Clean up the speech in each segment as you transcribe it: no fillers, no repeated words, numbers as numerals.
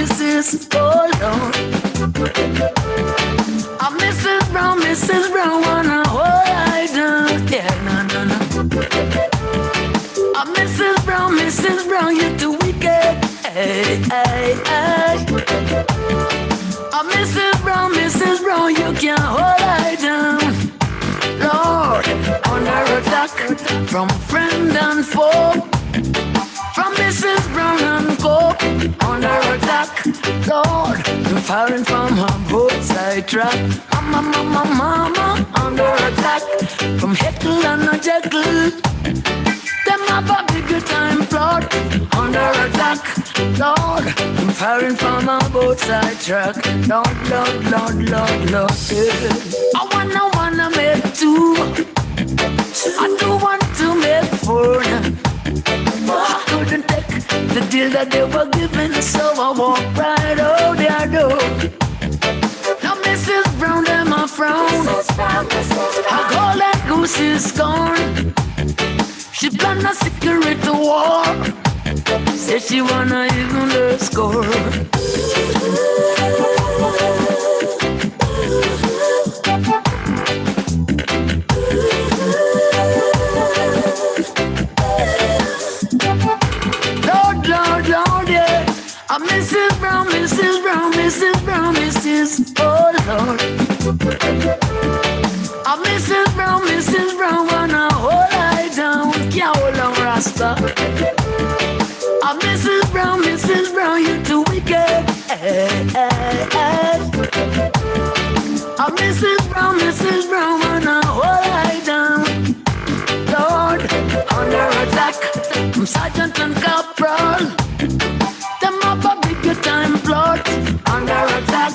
Mrs. Oh Lord. Mrs. Brown, wanna hold I down. Yeah, no. Mrs. Brown, you're too wicked. Hey. Mrs. Brown, you can't hold I down. Lord, under attack from friend and foe. From Mrs. Brown and Co. Under attack, Lord, you're firing from her roadside track. Mama, under attack from Heckle and Jekyll. Them have a bigger time plot. Under attack, Lord, I'm firing from a roadside track. Lord, yeah. I wanna make two. I do want to make four. I couldn't take the deal that they were giving, so I walked right out their door. Now Mrs. Brown, them a frown. Her golden goose is gone. She planned a secret war. Said she wanna even the score. Lord, yeah. Mrs. Oh Lord. Mrs. Brown, wanna hold I down. Can't hold on, Rasta. Mrs. Brown, you too wicked. Mrs. Brown, wanna hold I down. Lord, under attack from Sergeant and Corporal. Them up a bigger time plot. Under attack,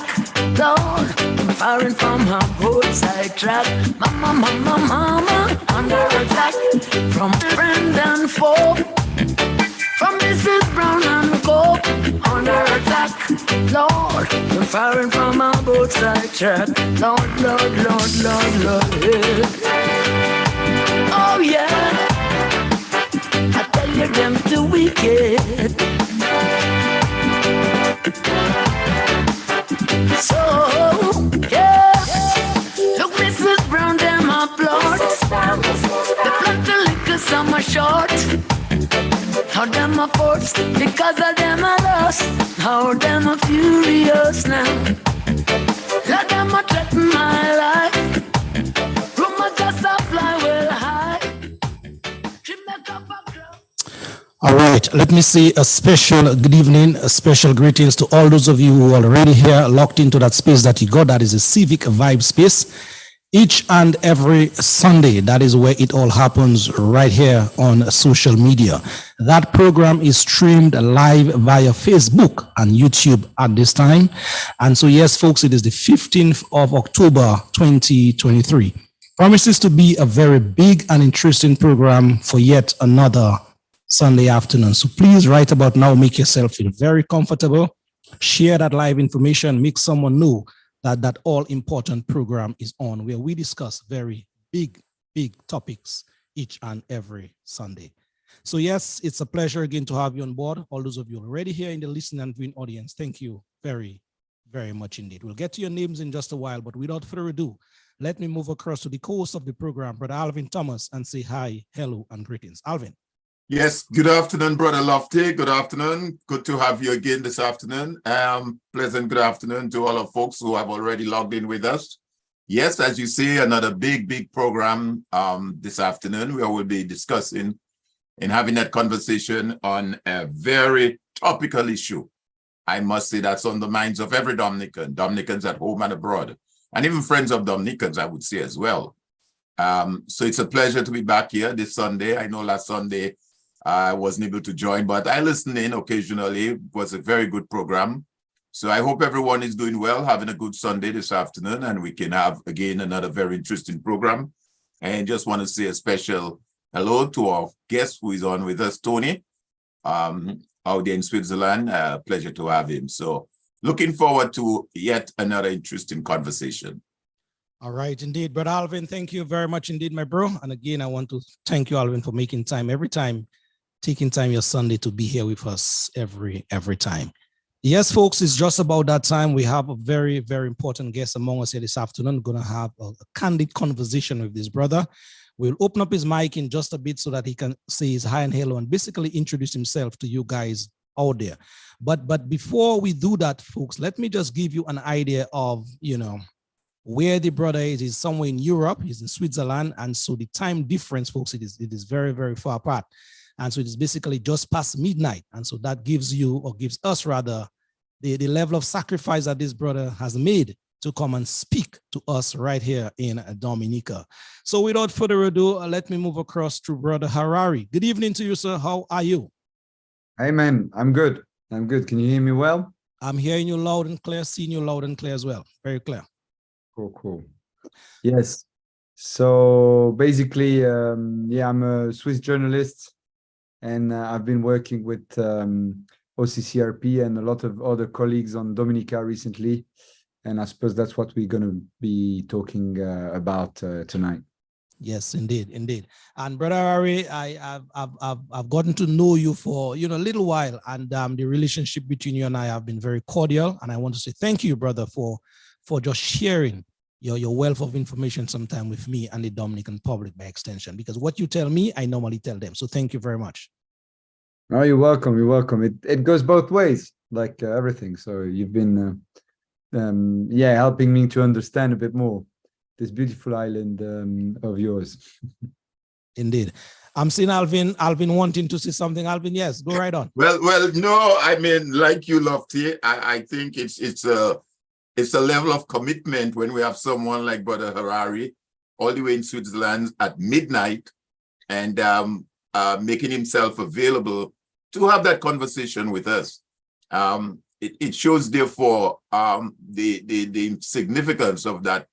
Lord, I'm firing from her roadside track. Mama, under attack from friend and foe. From Mrs. Brown and Co. Under attack, Lord, I'm firing from her roadside track. Lord, yeah. Oh yeah, I tell you them too wicked. So, yeah, look Mrs. Brown, them applaud. The plot to liquor summer short. How them a force, because of them a lost. How them a furious now. Let them a threaten my life. Rumor just a fly well high. All right, let me say a special good evening, a special greetings to all those of you who are already here, locked into that space that you got. That is a Civic Vibe space. Each and every Sunday, that is where it all happens, right here on social media. That program is streamed live via Facebook and YouTube at this time. And so, yes, folks, it is the 15th of October, 2023. Promises to be a very big and interesting program for yet another Sunday afternoon. So please, right about now, make yourself feel very comfortable. Share that live information. Make someone know that that all-important program is on, where we discuss very big topics each and every Sunday. So yes, it's a pleasure again to have you on board. All those of you already here in the listening and viewing audience, thank you very, very much indeed. We'll get to your names in just a while, but without further ado, let me move across to the co-host of the program, Brother Alvin Thomas, and say hi, hello, and greetings. Alvin. Yes, good afternoon, Brother Lofty. Good afternoon. Good to have you again this afternoon. Pleasant good afternoon to all of folks who have already logged in with us. Yes, as you see, another big program this afternoon where we'll be discussing and having that conversation on a very topical issue. I must say that's on the minds of every Dominican, Dominicans at home and abroad, and even friends of Dominicans, I would say as well. So it's a pleasure to be back here this Sunday. I know last Sunday I wasn't able to join, but I listen in occasionally. It was a very good program. So I hope everyone is doing well, having a good Sunday this afternoon, and we can have, again, another very interesting program. And just want to say a special hello to our guest who is on with us, Tony, out there in Switzerland. Pleasure to have him. So looking forward to yet another interesting conversation. All right, indeed. Brother Alvin, thank you very much indeed, my bro. And again, I want to thank you, Alvin, for making time every time, taking time your Sunday to be here with us every time. Yes, folks, it's just about that time. We have a very, very important guest among us here this afternoon. We're going to have a candid conversation with this brother. We'll open up his mic in just a bit so that he can say his hi and hello and basically introduce himself to you guys out there. But before we do that, folks, let me just give you an idea of, where the brother is. He's somewhere in Europe. He's in Switzerland. And so the time difference, folks, it is very, very far apart. And so it is basically just past midnight. And so that gives you, or gives us rather, the level of sacrifice that this brother has made to come and speak to us right here in Dominica. So without further ado, let me move across to Brother Harari. Good evening to you, sir. How are you? Hey, man. I'm good. I'm good. Can you hear me well? I'm hearing you loud and clear, seeing you loud and clear as well. Very clear. Cool. Yes. So basically, I'm a Swiss journalist, and I've been working with OCCRP and a lot of other colleagues on Dominica recently. And I suppose that's what we're going to be talking about tonight. Yes, indeed. And Brother Harari, I've gotten to know you for a little while, and the relationship between you and I have been very cordial. And I want to say thank you, brother, for just sharing your wealth of information sometime with me and the Dominican public by extension, because what you tell me, I normally tell them. So thank you very much. Oh, you're welcome. You're welcome. It goes both ways, like everything. So you've been, helping me to understand a bit more this beautiful island of yours. Indeed. I'm seeing Alvin wanting to say something. Alvin, yes, go right on. Well, no, I mean, like you, Lofty, I think it's a level of commitment when we have someone like Brother Harari all the way in Switzerland at midnight and making himself available to have that conversation with us. It shows, therefore, the significance of that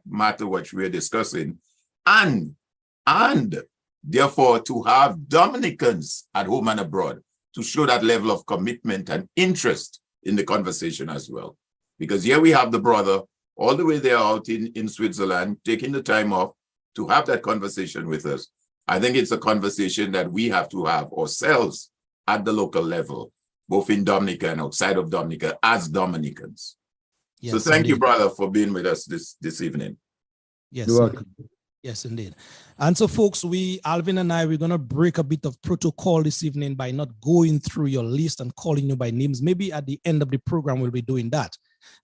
matter which we're discussing, and therefore to have Dominicans at home and abroad to show that level of commitment and interest in the conversation as well. Because here we have the brother all the way there out in Switzerland, taking the time off to have that conversation with us. I think it's a conversation that we have to have ourselves at the local level, both in Dominica and outside of Dominica as Dominicans. Yes, so thank you, brother, for being with us this evening. Yes, you're welcome. Yes, indeed. And so, folks, Alvin and I, we're going to break a bit of protocol this evening by not going through your list and calling you by names. Maybe at the end of the program, we'll be doing that.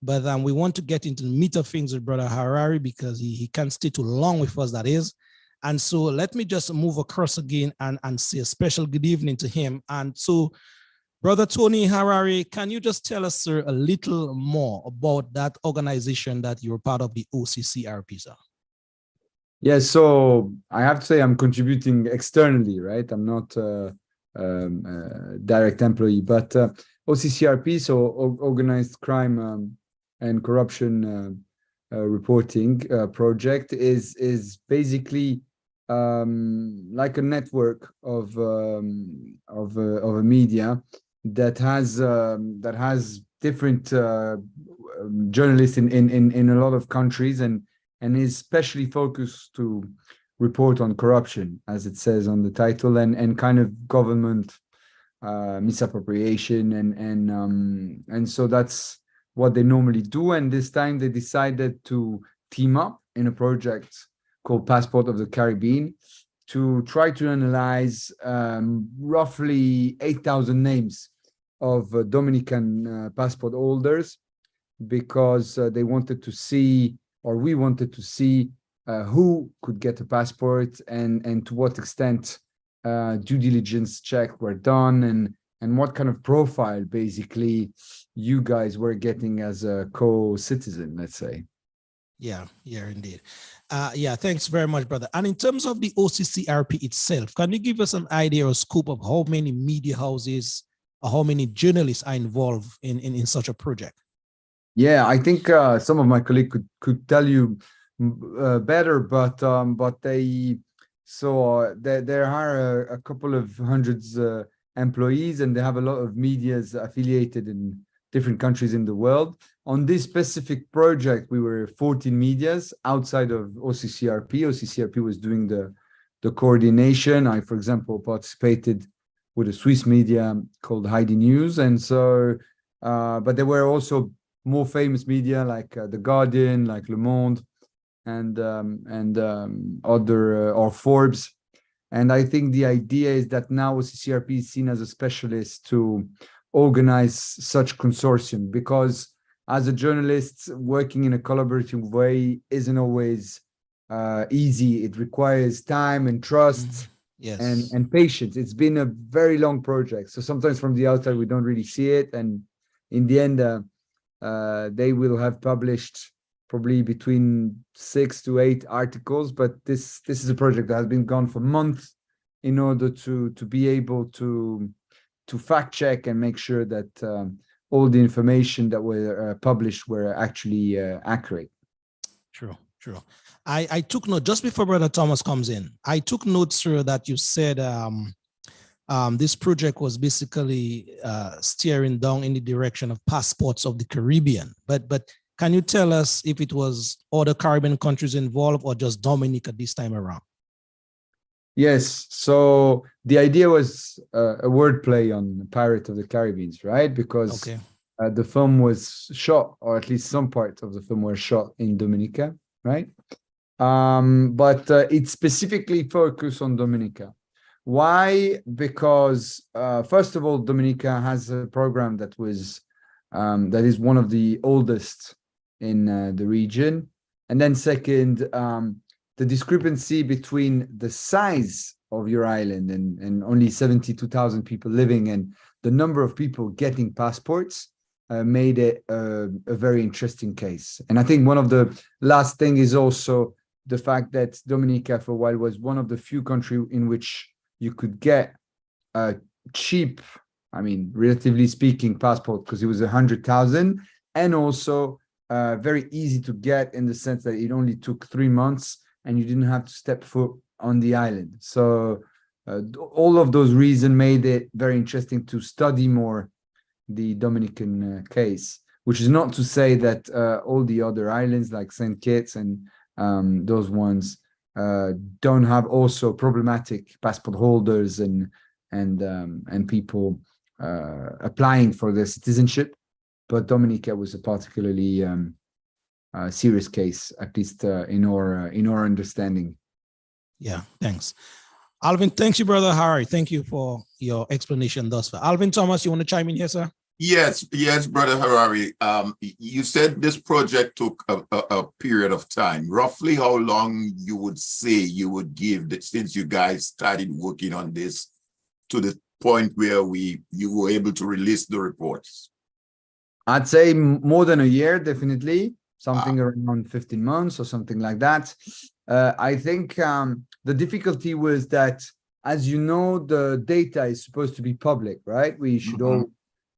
But we want to get into the meat of things with Brother Harari because he can't stay too long with us, that is. And so let me just move across again and say a special good evening to him. And so, Brother Tony Harari, can you just tell us, sir, a little more about that organization that you're part of, the OCCRP, sir? Yeah, so I have to say I'm contributing externally, right? I'm not a direct employee, but OCCRP, so Organized Crime and Corruption Reporting Project, is basically like a network of a media that has different journalists in a lot of countries and is especially focused to report on corruption, as it says on the title, and kind of government misappropriation, and so that's what they normally do. And this time they decided to team up in a project called Passport of the Caribbean to try to analyze roughly 8,000 names of Dominican passport holders, because they wanted to see, or we wanted to see, who could get a passport and to what extent due diligence checks were done, and what kind of profile basically you guys were getting as a co-citizen, let's say. Yeah, indeed. Thanks very much, brother. And in terms of the OCCRP itself, can you give us an idea or scope of how many media houses or how many journalists are involved in such a project? Yeah, I think some of my colleagues could tell you better, but there are a couple of hundreds employees, and they have a lot of medias affiliated in different countries in the world. On this specific project, we were 14 medias outside of OCCRP. OCCRP was doing the coordination. I, for example, participated with a Swiss media called Heidi News, and so but there were also more famous media like The Guardian, like Le Monde, and other or Forbes. And I think the idea is that now OCCRP is seen as a specialist to organize such consortium, because as a journalist, working in a collaborative way isn't always easy. It requires time and trust and patience. It's been a very long project. So sometimes from the outside, we don't really see it. And in the end, they will have published probably between 6 to 8 articles, but this is a project that has been gone for months in order to be able to fact check and make sure that all the information that were published were actually accurate. True. I took note just before Brother Thomas comes in. I took note, sir, that you said this project was basically steering down in the direction of passports of the Caribbean. But can you tell us if it was other Caribbean countries involved or just Dominica this time around? Yes. So the idea was a wordplay on Pirate of the Caribbean, right? Because the film was shot, or at least some parts of the film were shot in Dominica, right? But it specifically focused on Dominica. Why? Because first of all, Dominica has a program that was that is one of the oldest in the region, and then second, the discrepancy between the size of your island and only 72,000 people living and the number of people getting passports made it a very interesting case. And I think one of the last thing is also the fact that Dominica for a while was one of the few countries in which you could get a cheap, I mean, relatively speaking, passport, because it was 100,000, and also very easy to get in the sense that it only took 3 months and you didn't have to step foot on the island. So all of those reasons made it very interesting to study more the Dominican case, which is not to say that all the other islands like St. Kitts and those ones don't have also problematic passport holders and people applying for their citizenship. But Dominica was a particularly serious case, at least in our understanding. Yeah, thanks. Alvin, thank you, Brother Harry. Thank you for your explanation thus far. Alvin Thomas, you want to chime in here, sir? Yes, Brother Harari. You said this project took a period of time. Roughly how long you would say you would give since you guys started working on this to the point where you were able to release the reports? I'd say more than a year, definitely. Something around 15 months or something like that. I think the difficulty was that, as you know, the data is supposed to be public, right? We should all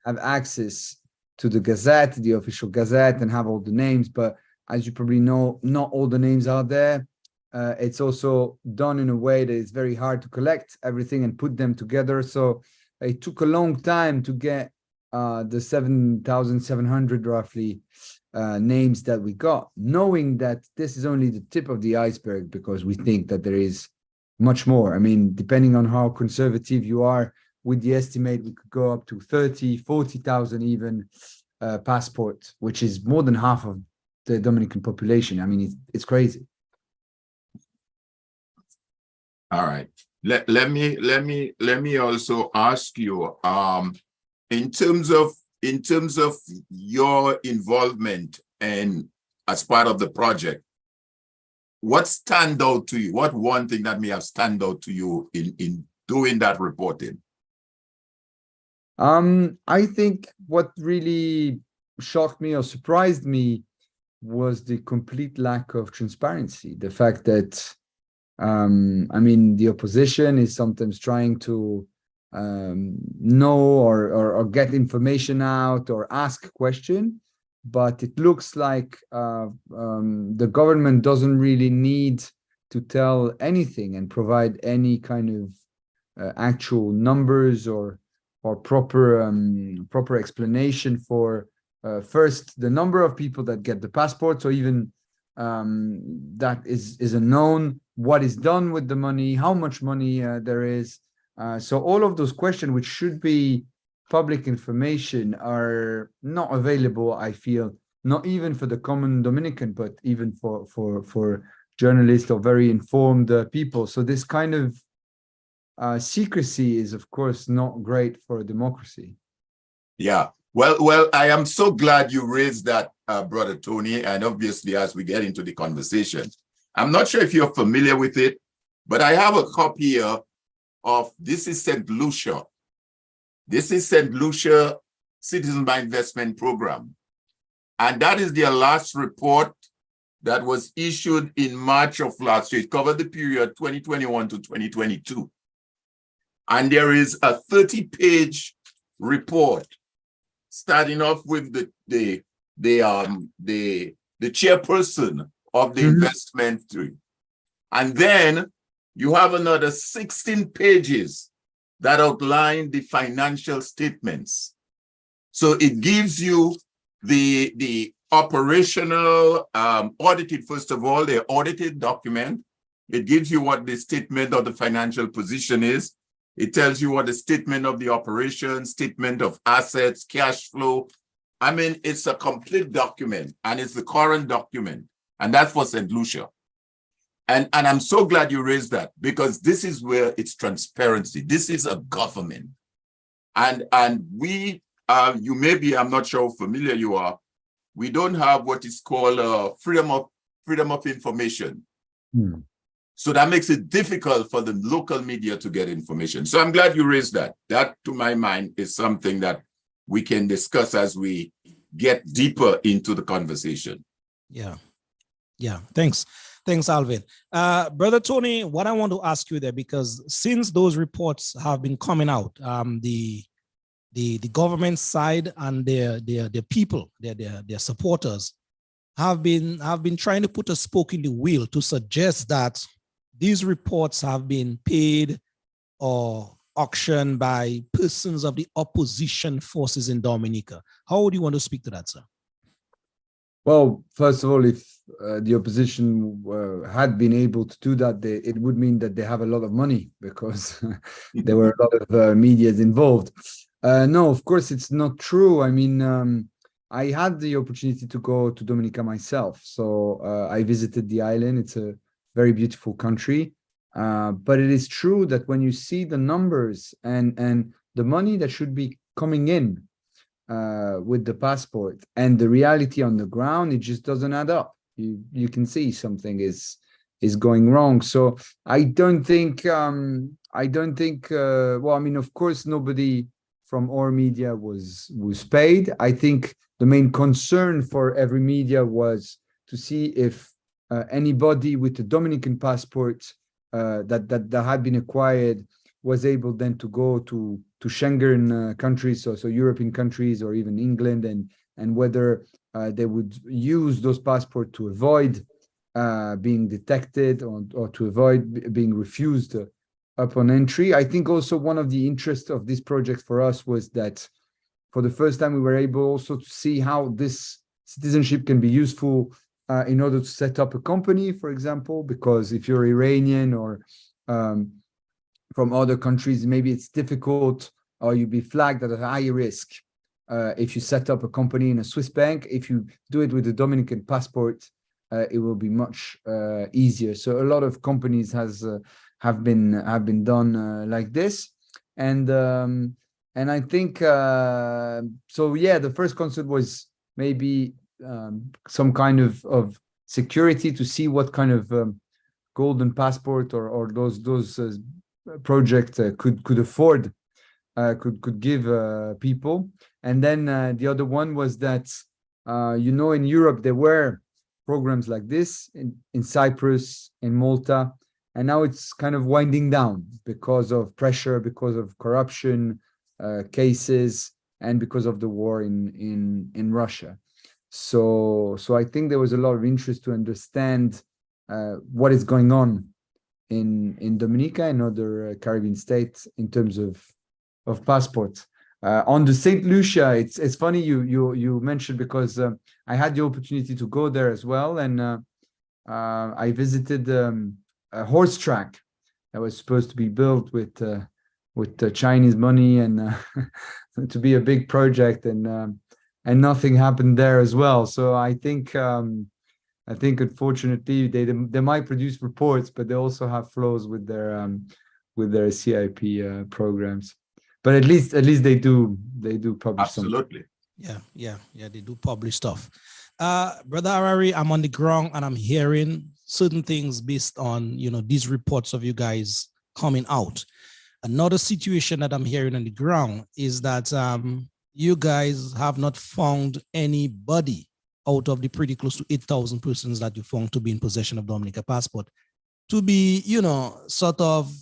have access to the Gazette, the official Gazette, and have all the names. But as you probably know, not all the names are there. It's also done in a way that it's very hard to collect everything and put them together. So it took a long time to get the 7,700 roughly names that we got, knowing that this is only the tip of the iceberg, because we think that there is much more. I mean, depending on how conservative you are with the estimate, we could go up to 30, 40,000 even passport, which is more than half of the Dominican population. I mean, it's crazy. All right. Let me also ask you, in terms of your involvement and as part of the project, what stand out to you? What one thing that may have stand out to you in doing that reporting? I think what really shocked me or surprised me was the complete lack of transparency. The fact that, I mean, the opposition is sometimes trying to know or get information out or ask question, but it looks like the government doesn't really need to tell anything and provide any kind of actual numbers or proper explanation for first the number of people that get the passports, or even that is unknown, what is done with the money, how much money there is. So all of those questions, which should be public information are not available, I feel, not even for the common Dominican, but even for journalists or very informed people. So this kind of secrecy is, of course, not great for a democracy. Yeah. Well, I am so glad you raised that, Brother Tony. And obviously, as we get into the conversation, I'm not sure if you're familiar with it, but I have a copy here of, this is St. Lucia. This is St. Lucia Citizen by Investment Program. And that is their last report that was issued in March of last year. It covered the period 2021 to 2022. And there is a 30-page report starting off with the chairperson of the investment tree. And then you have another 16 pages that outline the financial statements. So it gives you the operational audited, first of all, the audited document. It gives you what the statement of the financial position is. It tells you what the statement of the operation, statement of assets, cash flow. I mean, it's a complete document, and it's the current document, and that's for St. Lucia. And I'm so glad you raised that, because this is where it's transparency. This is a government. And we, you may be, I'm not sure how familiar you are, we don't have what is called freedom of information. So that makes it difficult for the local media to get information. So I'm glad you raised that. That, to my mind, is something that we can discuss as we get deeper into the conversation. Yeah. Thanks, Alvin. Brother Tony, what I want to ask you there, because since those reports have been coming out, the government side and their people, their supporters, have been trying to put a spoke in the wheel to suggest that these reports have been paid or auctioned by persons of the opposition forces in Dominica. How would you want to speak to that, sir? Well, first of all, if the opposition had been able to do that, it would mean that they have a lot of money, because there were a lot of medias involved. No, of course, it's not true. I mean, I had the opportunity to go to Dominica myself. So I visited the island. It's a very beautiful country. But it is true that when you see the numbers and the money that should be coming in with the passport and the reality on the ground, it just doesn't add up. You can see something is going wrong. So I don't think well, I mean, of course, nobody from our media was paid. I think the main concern for every media was to see if anybody with a Dominican passport that had been acquired was able then to go to Schengen countries, so European countries, or even England, and whether they would use those passports to avoid being detected or to avoid being refused upon entry. I think also one of the interests of this project for us was that for the first time we were able also to see how this citizenship can be useful in order to set up a company, for example, because if you're Iranian or from other countries, maybe it's difficult, or you'd be flagged at a high risk if you set up a company in a Swiss bank. If you do it with a Dominican passport, it will be much easier. So a lot of companies have been done like this, and I think so. Yeah, the first concept was maybe some kind of security to see what kind of golden passport or those projects could afford, could give people. And then the other one was that in Europe there were programs like this in Cyprus, in Malta, and now it's kind of winding down because of pressure, because of corruption cases, and because of the war in Russia. So I think there was a lot of interest to understand what is going on in Dominica and other Caribbean states in terms of passports. On the St. Lucia, it's funny you mentioned, because I had the opportunity to go there as well, and I visited a horse track that was supposed to be built with with Chinese money and to be a big project, and nothing happened there as well. So I think unfortunately they might produce reports, but they also have flaws with their CIP programs. But at least they do publish Absolutely. Yeah, they do publish stuff. Brother Harari, I'm on the ground and I'm hearing certain things based on, these reports of you guys coming out. Another situation that I'm hearing on the ground is that you guys have not found anybody out of the pretty close to 8,000 persons that you found to be in possession of Dominica passport to be, sort of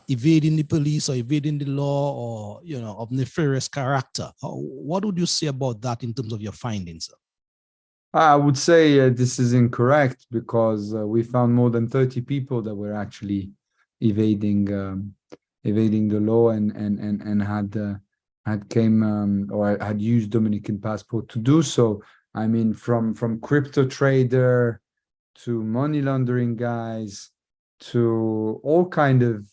evading the police or evading the law or, of nefarious character. What would you say about that in terms of your findings? I would say this is incorrect, because we found more than 30 people that were actually evading the law and had used Dominican passport to do so. I mean, from crypto trader to money laundering guys to all kind of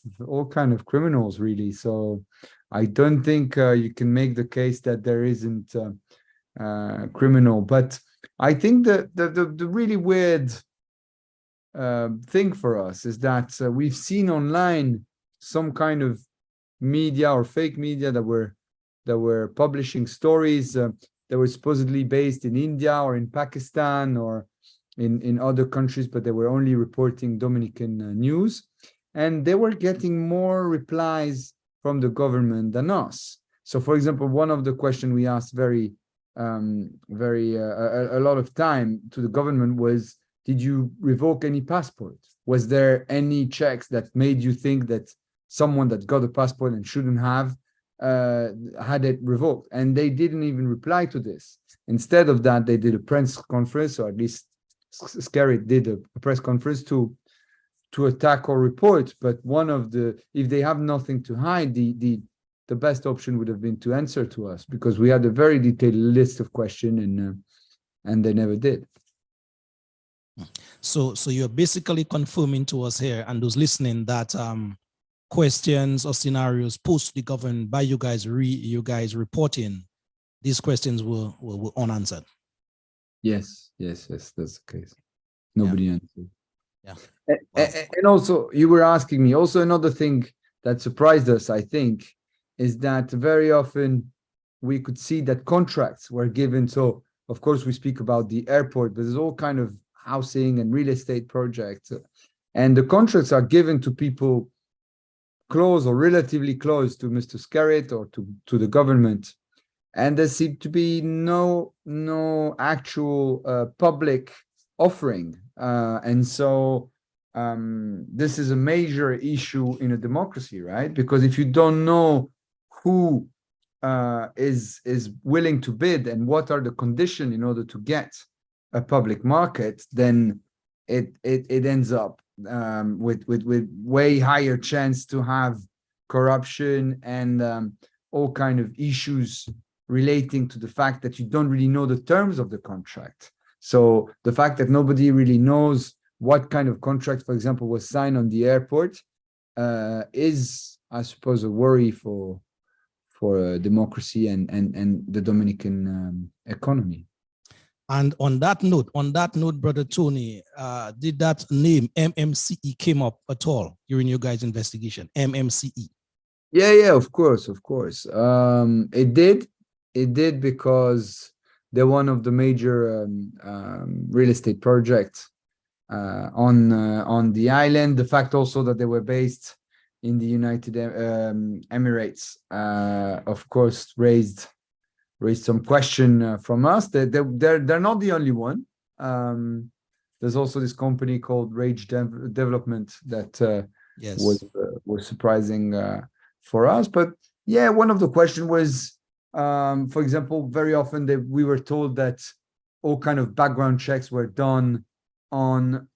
criminals, really. So I don't think you can make the case that there isn't criminal. But I think that the really weird thing for us is that we've seen online some kind of media or fake media that were publishing stories that were supposedly based in India or in Pakistan or in other countries, but they were only reporting Dominican news, and they were getting more replies from the government than us. So, for example, one of the questions we asked a lot of time to the government was, did you revoke any passport? Was there any checks that made you think that someone that got a passport and shouldn't have had it revoked? And they didn't even reply to this. Instead of that, they did a press conference, or at least Scary did a press conference to attack our report. But if they have nothing to hide, the best option would have been to answer to us, because we had a very detailed list of questions, and they never did. So you're basically confirming to us here and those listening that questions or scenarios posed to the government by you guys reporting, these questions were unanswered. Yes, that's the case. Nobody answered. Yeah. And also, you were asking me, also another thing that surprised us, I think, is that very often we could see that contracts were given. So, of course, we speak about the airport, but there's all kind of housing and real estate projects. And the contracts are given to people close or relatively close to Mr. Scarrett or to the government. And there seemed to be no actual public offering. And so this is a major issue in a democracy, right? Because if you don't know who is willing to bid and what are the conditions in order to get a public market, then it ends up with way higher chance to have corruption and all kind of issues relating to the fact that you don't really know the terms of the contract. So the fact that nobody really knows what kind of contract, for example, was signed on the airport is, I suppose, a worry for democracy and the Dominican economy. And on that note, Brother Tony, did that name MMCE came up at all during your guys' investigation? MMCE. Yeah, of course. It did because they're one of the major real estate projects on the island. The fact also that they were based in the United Emirates, of course, raised some question from us. They're not the only one. There's also this company called Rage Development that was surprising for us. But yeah, one of the questions was, for example, very often we were told that all kind of background checks were done on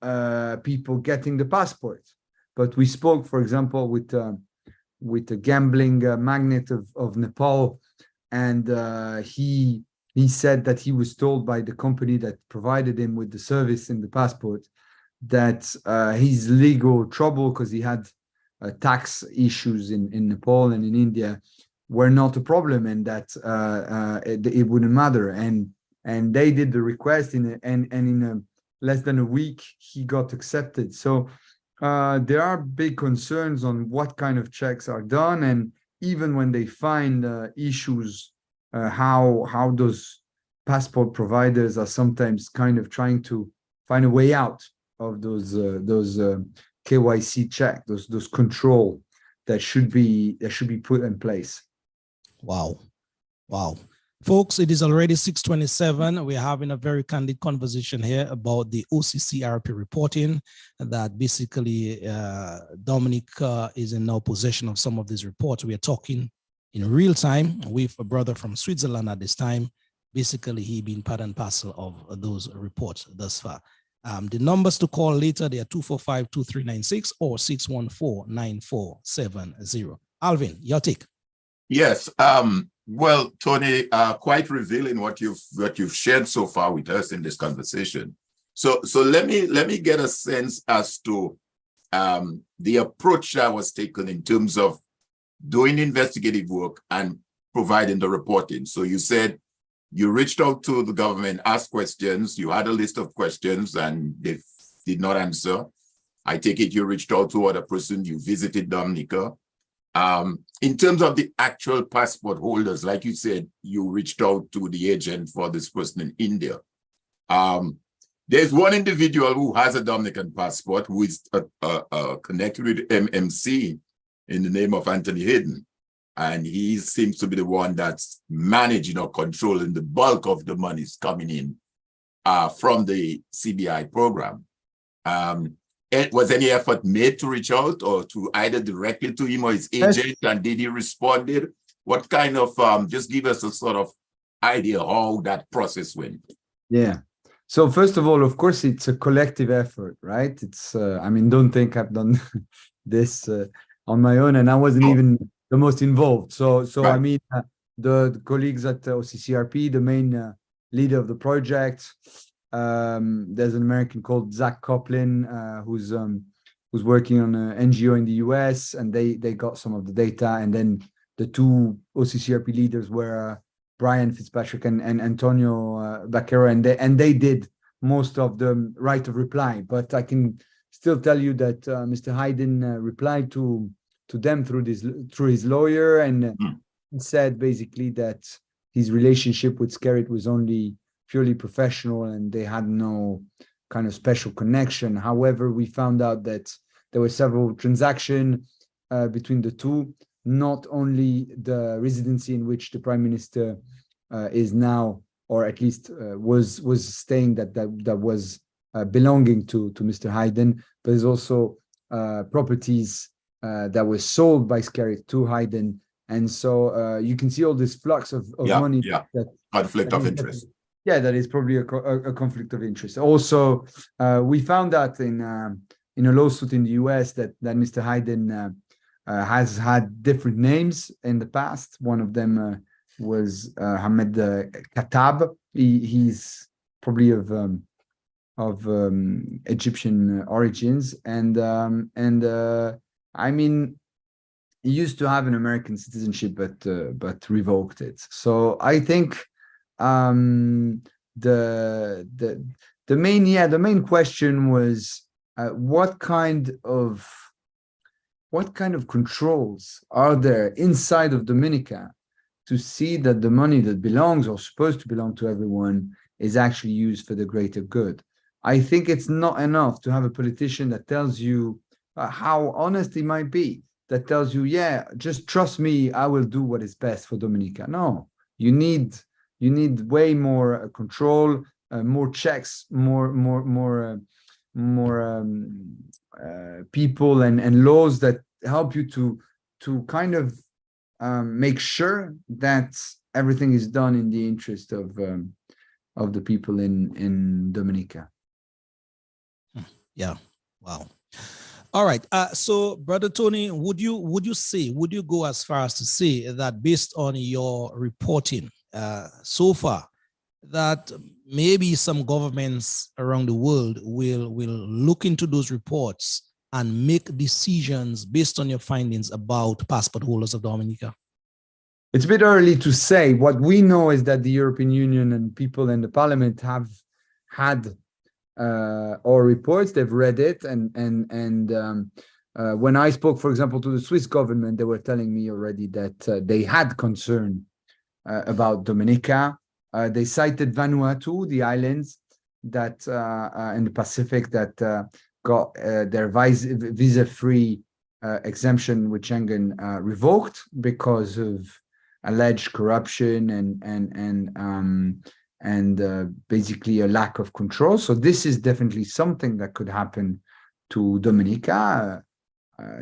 people getting the passport. But we spoke, for example, with the gambling magnate of Nepal, and he said that he was told by the company that provided him with the service in the passport that he's legal trouble because he had tax issues in Nepal and in India were not a problem, and that it wouldn't matter. And they did the request in less than a week he got accepted. So there are big concerns on what kind of checks are done, and even when they find issues, how those passport providers are sometimes kind of trying to find a way out of those KYC check, those control that should be put in place. Wow. Folks, it is already 6:27. We're having a very candid conversation here about the OCCRP reporting, that basically Dominica is in now possession of some of these reports. We are talking in real time with a brother from Switzerland at this time. Basically, he been part and parcel of those reports thus far. The numbers to call later, they are 245-2396 or 614-9470. Alvin, your take. Yes. Well, Tony, quite revealing what you've shared so far with us in this conversation. So let me get a sense as to the approach that was taken in terms of doing investigative work and providing the reporting. So you said you reached out to the government, asked questions, you had a list of questions and they did not answer. I take it you reached out to other person, you visited Dominica. In terms of the actual passport holders, like you said, you reached out to the agent for this person in India. There's one individual who has a Dominican passport who is connected with MMC in the name of Anthony Hayden. And he seems to be the one that's managing or controlling the bulk of the monies coming in from the CBI program. Was any effort made to reach out or to either directly to him or his agent, and did he respond? What kind of, just give us a sort of idea how that process went. Yeah. So first of all, of course, it's a collective effort, right? It's, I mean, don't think I've done this on my own, and I wasn't even the most involved. So right. I mean, the colleagues at OCCRP, the main leader of the project, there's an American called Zach Coplin, who's working on an NGO in the US, and they got some of the data. And then the two OCCRP leaders were Brian Fitzpatrick and Antonio Baquero, and they did most of the right of reply. But I can still tell you that Mr. Hayden replied to them through his lawyer, and said basically that his relationship with Skerrit was only purely professional and they had no kind of special connection. However, we found out that there were several transactions between the two, not only the residency in which the Prime Minister is now, or at least was staying, that was belonging to Mr. Hayden, but there's also properties that were sold by Skerrit to Hayden. And so you can see all this flux of money. Yeah, conflict of interest. Yeah, that is probably a conflict of interest. Also, we found out in a lawsuit in the US that Mr. Hayden has had different names in the past. One of them was Hamed Katab. He's probably of Egyptian origins, and I mean, he used to have an American citizenship, but revoked it. So I think the main question was what kind of controls are there inside of Dominica to see that the money that belongs or supposed to belong to everyone is actually used for the greater good. I think it's not enough to have a politician that tells you how honest he might be, that tells you, yeah, just trust me, I will do what is best for Dominica. No, you need way more control, more checks, more people and laws that help you to kind of make sure that everything is done in the interest of the people in Dominica. Yeah. Wow. All right. So, Brother Tony, would you go as far as to say that based on your reporting so far, that maybe some governments around the world will look into those reports and make decisions based on your findings about passport holders of Dominica? It's a bit early to say. What we know is that the European Union and people in the parliament have had our reports, they've read it, and when I spoke, for example, to the Swiss government, they were telling me already that they had concern about Dominica. They cited Vanuatu, the islands that in the Pacific that got their visa-free exemption with Schengen revoked because of alleged corruption and basically a lack of control. So this is definitely something that could happen to Dominica.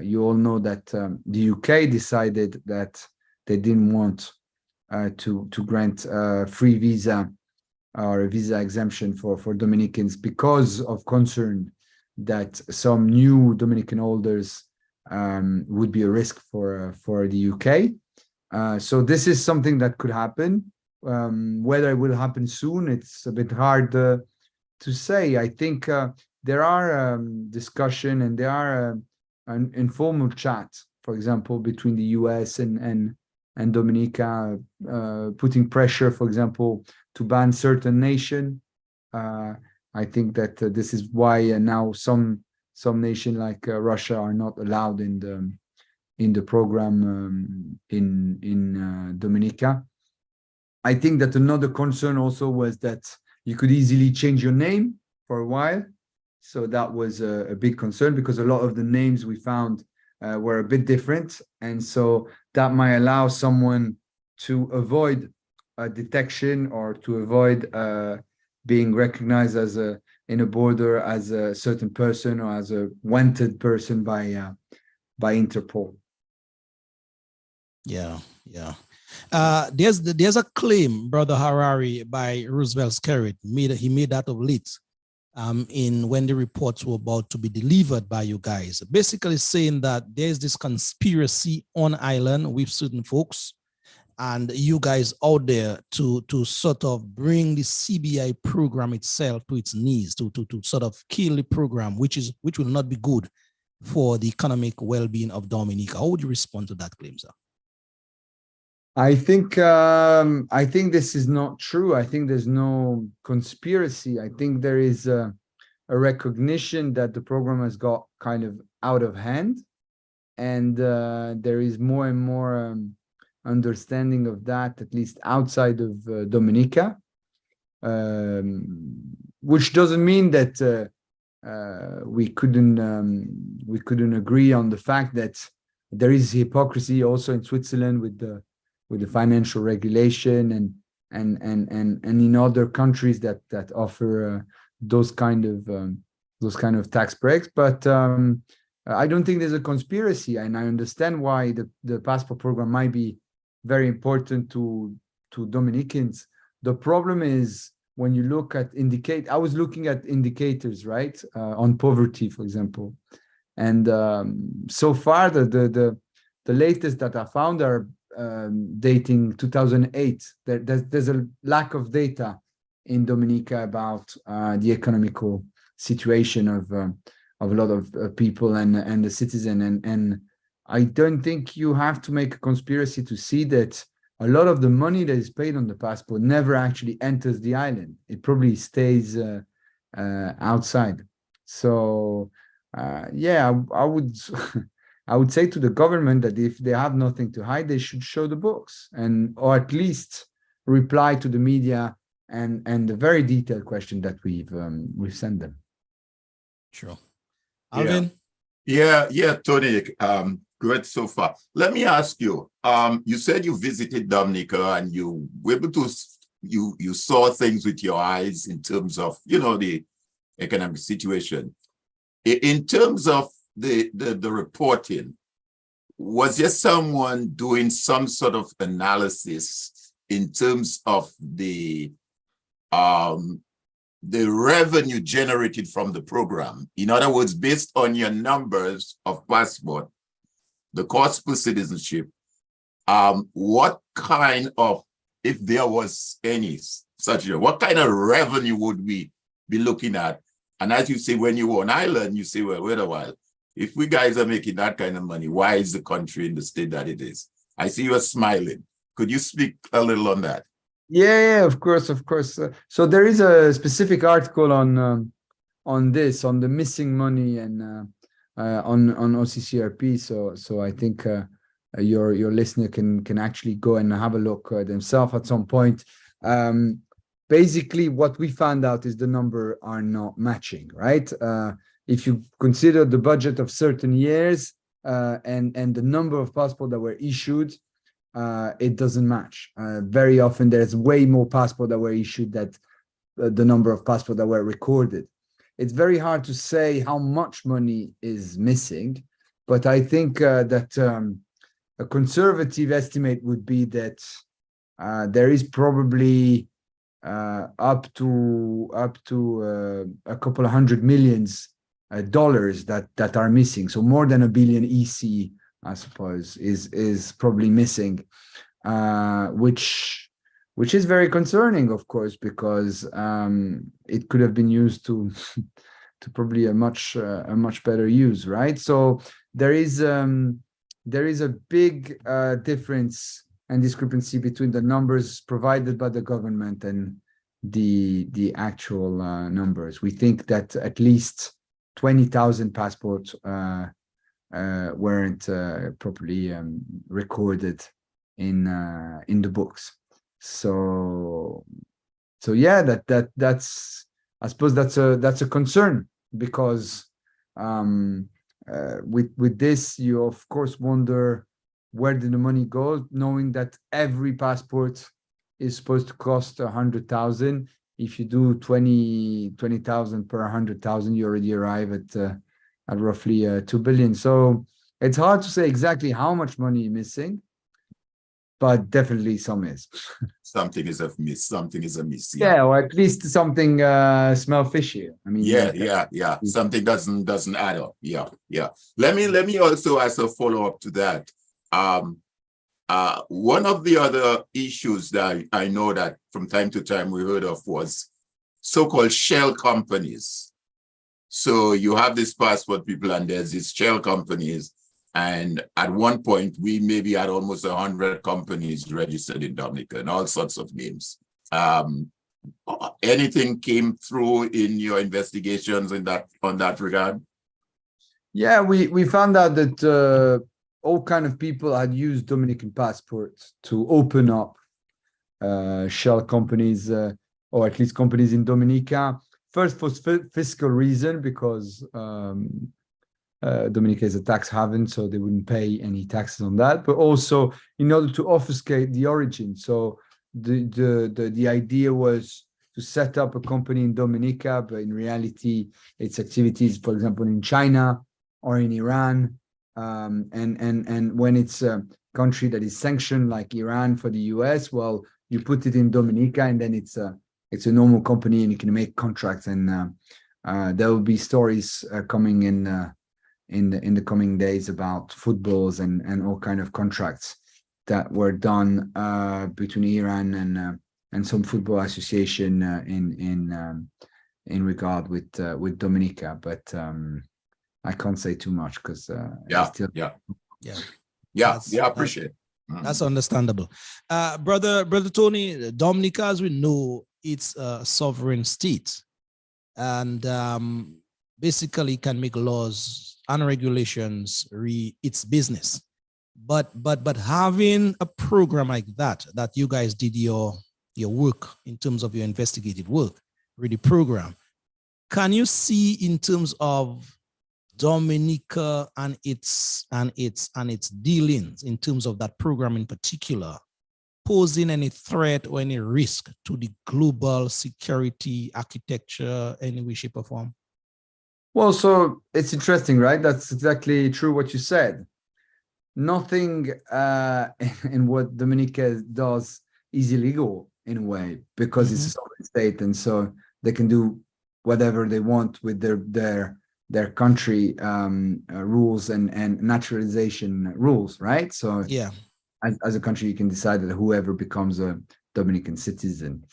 You all know that the UK decided that they didn't want to grant free visa or a visa exemption for Dominicans because of concern that some new Dominican holders would be a risk for the UK. So this is something that could happen. Whether it will happen soon, it's a bit hard to say. I think there are discussion and there are an informal chat, for example, between the US and Dominica, putting pressure, for example, to ban certain nation. I think that this is why now some nation like Russia are not allowed in the program in Dominica. I think that another concern also was that you could easily change your name for a while. So that was a big concern because a lot of the names we found were a bit different. And so that might allow someone to avoid detection or to avoid being recognized as in a border as a certain person or as a wanted person by Interpol. Yeah. There's a claim, Brother Harari, by Roosevelt Skerritt. He made that of late in when the reports were about to be delivered by you guys, basically saying that there's this conspiracy on island with certain folks and you guys out there to sort of bring the CBI program itself to its knees, to sort of kill the program, which will not be good for the economic well-being of Dominica. How would you respond to that claim, sir? I think this is not true. I think there's no conspiracy. I think there is a recognition that the program has got kind of out of hand, and there is more and more understanding of that, at least outside of Dominica, which doesn't mean that we couldn't agree on the fact that there is hypocrisy also in Switzerland with the financial regulation and in other countries that offer those kind of tax breaks. But I don't think there's a conspiracy, and I understand why the passport program might be very important to Dominicans. The problem is when you look at I was looking at indicators, right, on poverty, for example, and so far the latest that I found are dating 2008. There's a lack of data in Dominica about the economical situation of a lot of people and the citizen, and I don't think you have to make a conspiracy to see that a lot of the money that is paid on the passport never actually enters the island. It probably stays outside. So yeah, I would I would say to the government that if they have nothing to hide, they should show the books or at least reply to the media and the very detailed question that we've sent them. Sure. Alvin? Yeah, Tony. Great so far. Let me ask you. You said you visited Dominica and you were able to you saw things with your eyes in terms of the economic situation. In terms of the reporting, was there someone doing some sort of analysis in terms of the revenue generated from the program? In other words, based on your numbers of passport, the cost per citizenship, what kind of, if there was any such, what kind of revenue would we be looking at? And as you say, when you were on island, you say, well, wait a while, if we guys are making that kind of money, why is the country in the state that it is? I see you are smiling. Could you speak a little on that? Yeah, of course, of course. So there is a specific article on this, on the missing money and on OCCRP. So I think your listener can actually go and have a look themselves at some point. Basically, what we found out is the number are not matching, right? If you consider the budget of certain years and the number of passports that were issued, it doesn't match. Very often, there's way more passports that were issued than the number of passports that were recorded. It's very hard to say how much money is missing, but I think that a conservative estimate would be that there is probably up to a couple of $100 million that are missing. So more than $1 billion EC, I suppose, is probably missing, which is very concerning, of course, because it could have been used to probably a much better use, right? So there is a big difference and discrepancy between the numbers provided by the government and the actual numbers. We think that at least 20,000 passports weren't properly recorded in the books. So yeah, that's I suppose that's a concern, because with this, you of course wonder, where did the money go, knowing that every passport is supposed to cost 100,000. If you do 20,000 per 100,000, you already arrive at roughly 2 billion. So it's hard to say exactly how much money is missing, but definitely some is. Something is amiss. Something is amiss. Yeah, or at least something smell fishy. I mean, yeah. Something doesn't add up. Yeah. Let me also ask a follow-up to that. One of the other issues that I know that from time to time we heard of was so-called shell companies. So you have these passport people and there's these shell companies. And at one point, we maybe had almost 100 companies registered in Dominica and all sorts of names. Anything came through in your investigations on that regard? Yeah, we found out that all kind of people had used Dominican passports to open up shell companies, or at least companies in Dominica. First, for fiscal reason, because Dominica is a tax haven, so they wouldn't pay any taxes on that. But also in order to obfuscate the origin. So the idea was to set up a company in Dominica, but in reality, its activities, for example, in China or in Iran. And when it's a country that is sanctioned like Iran for the US, well, you put it in Dominica, and then it's a normal company, and you can make contracts. And there will be stories coming in the coming days about footballs and all kind of contracts that were done between Iran and some football association in regard with Dominica. But I can't say too much because I appreciate it. That's understandable. Brother Tony, Dominica, as we know, it's a sovereign state, and basically can make laws and regulations its business. But having a program like that you guys did your work in terms of your investigative work, really program, can you see in terms of Dominica and its dealings in terms of that program in particular, posing any threat or any risk to the global security architecture any way, shape, or form? Well, so it's interesting, right? That's exactly true what you said. Nothing in what Dominica does is illegal in a way, because it's a sovereign state, and so they can do whatever they want with their country rules and naturalization rules, right? So yeah, as a country, you can decide that whoever becomes a Dominican citizen.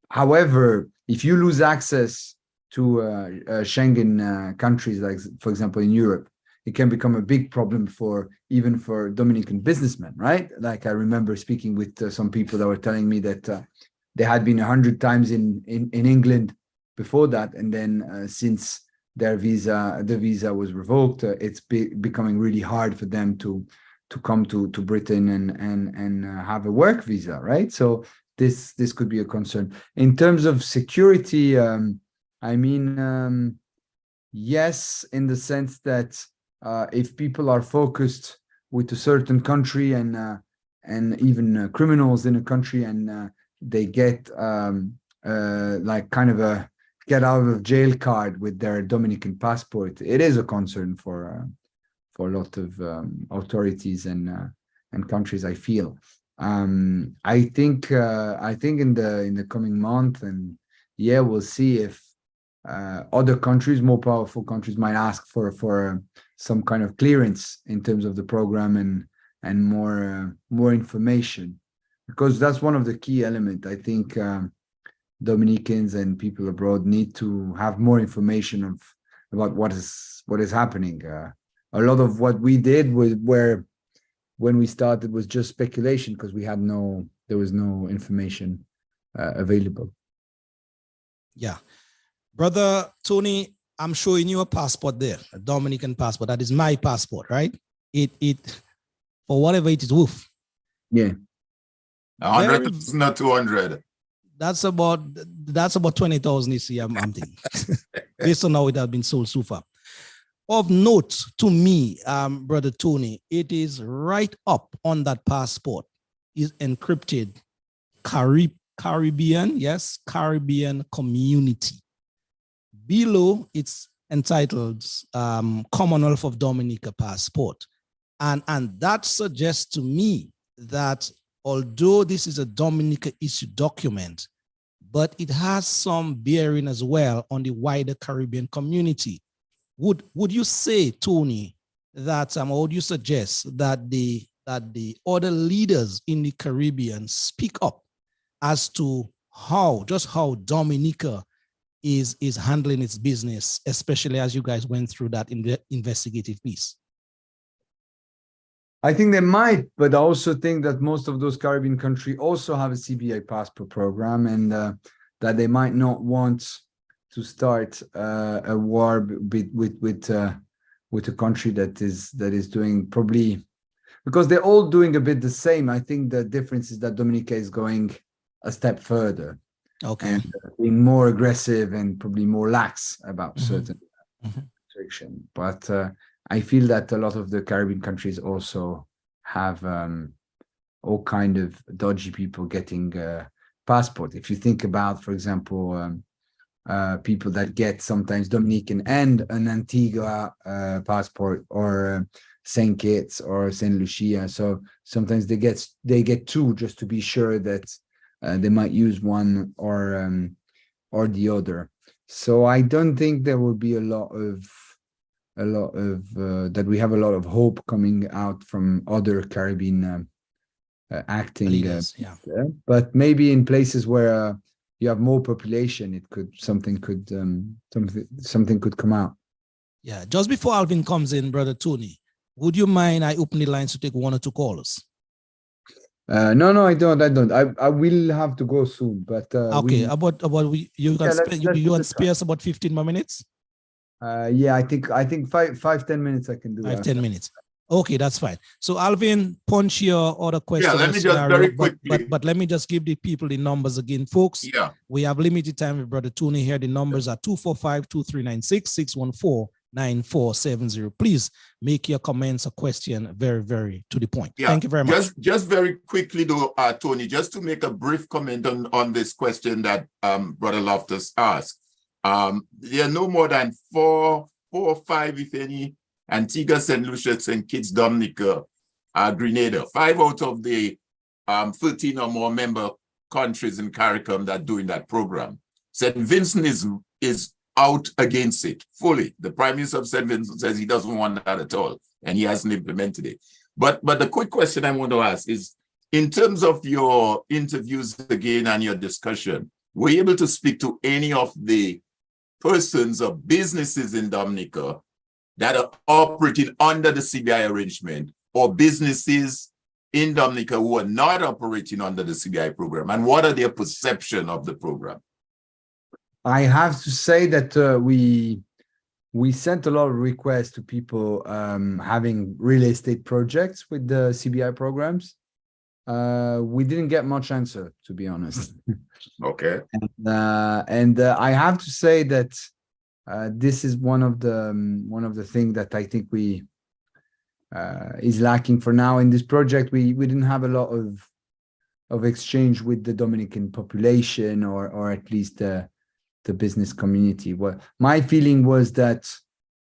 However, if you lose access Schengen countries, like for example in Europe, it can become a big problem even for Dominican businessmen, right? Like I remember speaking with some people that were telling me that they had been 100 times in England before that, and then since the visa was revoked, it's becoming really hard for them to come to Britain and have a work visa, right? So this could be a concern. In terms of security, I mean, yes, in the sense that if people are focused with a certain country and even criminals in a country, and they get like kind of a get out of jail card with their Dominican passport, it is a concern for a lot of authorities and countries, I feel. I think in the coming month, and yeah, we'll see if other countries, more powerful countries, might ask for some kind of clearance in terms of the program and more information, because that's one of the key elements. I think Dominicans and people abroad need to have more information about what is happening. A lot of what we did when we started was just speculation, because there was no information available. Yeah. Brother Tony, I'm showing you a passport there, a Dominican passport. That is my passport, right? It for whatever it is worth. Yeah. 100 is not 200. That's about 20,000 this year, I'm thinking. Based on how it has been sold so far. Of note to me, Brother Tony, it is right up on that passport is encrypted Caribbean, yes, Caribbean community. Below, it's entitled Commonwealth of Dominica passport. And that suggests to me that although this is a Dominica issued document, but it has some bearing as well on the wider Caribbean community. Would you say, Tony, that or would you suggest that the other leaders in the Caribbean speak up as to how Dominica is handling its business, especially as you guys went through that investigative piece? I think they might, but I also think that most of those Caribbean countries also have a CBI passport program, and that they might not want to start a war with a country that is doing probably, because they're all doing a bit the same. I think the difference is that Dominica is going a step further, okay, and being more aggressive and probably more lax about certain restriction. But I feel that a lot of the Caribbean countries also have all kind of dodgy people getting passport. If you think about, for example, people that get sometimes Dominican and an Antigua passport, or St. Kitts or St. Lucia. So sometimes they get two, just to be sure that they might use one or the other. So I don't think there will be a lot of that we have a lot of hope coming out from other Caribbean acting leaders, but maybe in places where you have more population, something could come out. Yeah. Just before Alvin comes in, Brother Tony, would you mind I open the lines to take one or two callers? No, I don't. I will have to go soon, but okay. You can spare us about 15 more minutes. Yeah, I think 5-10 minutes I can do. 5-10 minutes. Okay, that's fine. So Alvin, punch your other question. Yeah, let me just very quickly. But let me just give the people the numbers again, folks. Yeah. We have limited time with Brother Tony here. The numbers are 245-2396, 614-9470. Please make your comments or question very, very to the point. Yeah. Thank you very much. Just very quickly though, Tony, just to make a brief comment on this question that Brother Loftus asked. There are no more than four or five, if any, Antigua, St. Lucia, St. Kitts, Dominica, Grenada. 5 out of the 13 or more member countries in CARICOM that are doing that program. St. Vincent is out against it fully. The Prime Minister of St. Vincent says he doesn't want that at all, and he hasn't implemented it. But the quick question I want to ask is, in terms of your interviews again and your discussion, were you able to speak to any of the persons or businesses in Dominica that are operating under the CBI arrangement, or businesses in Dominica who are not operating under the CBI program, and what are their perception of the program? I have to say that we sent a lot of requests to people having real estate projects with the CBI programs. We didn't get much answer, to be honest. Okay. And I have to say that this is one of the things that I think we is lacking for now in this project. We didn't have a lot of exchange with the Dominican population, or at least the business community. What my feeling was that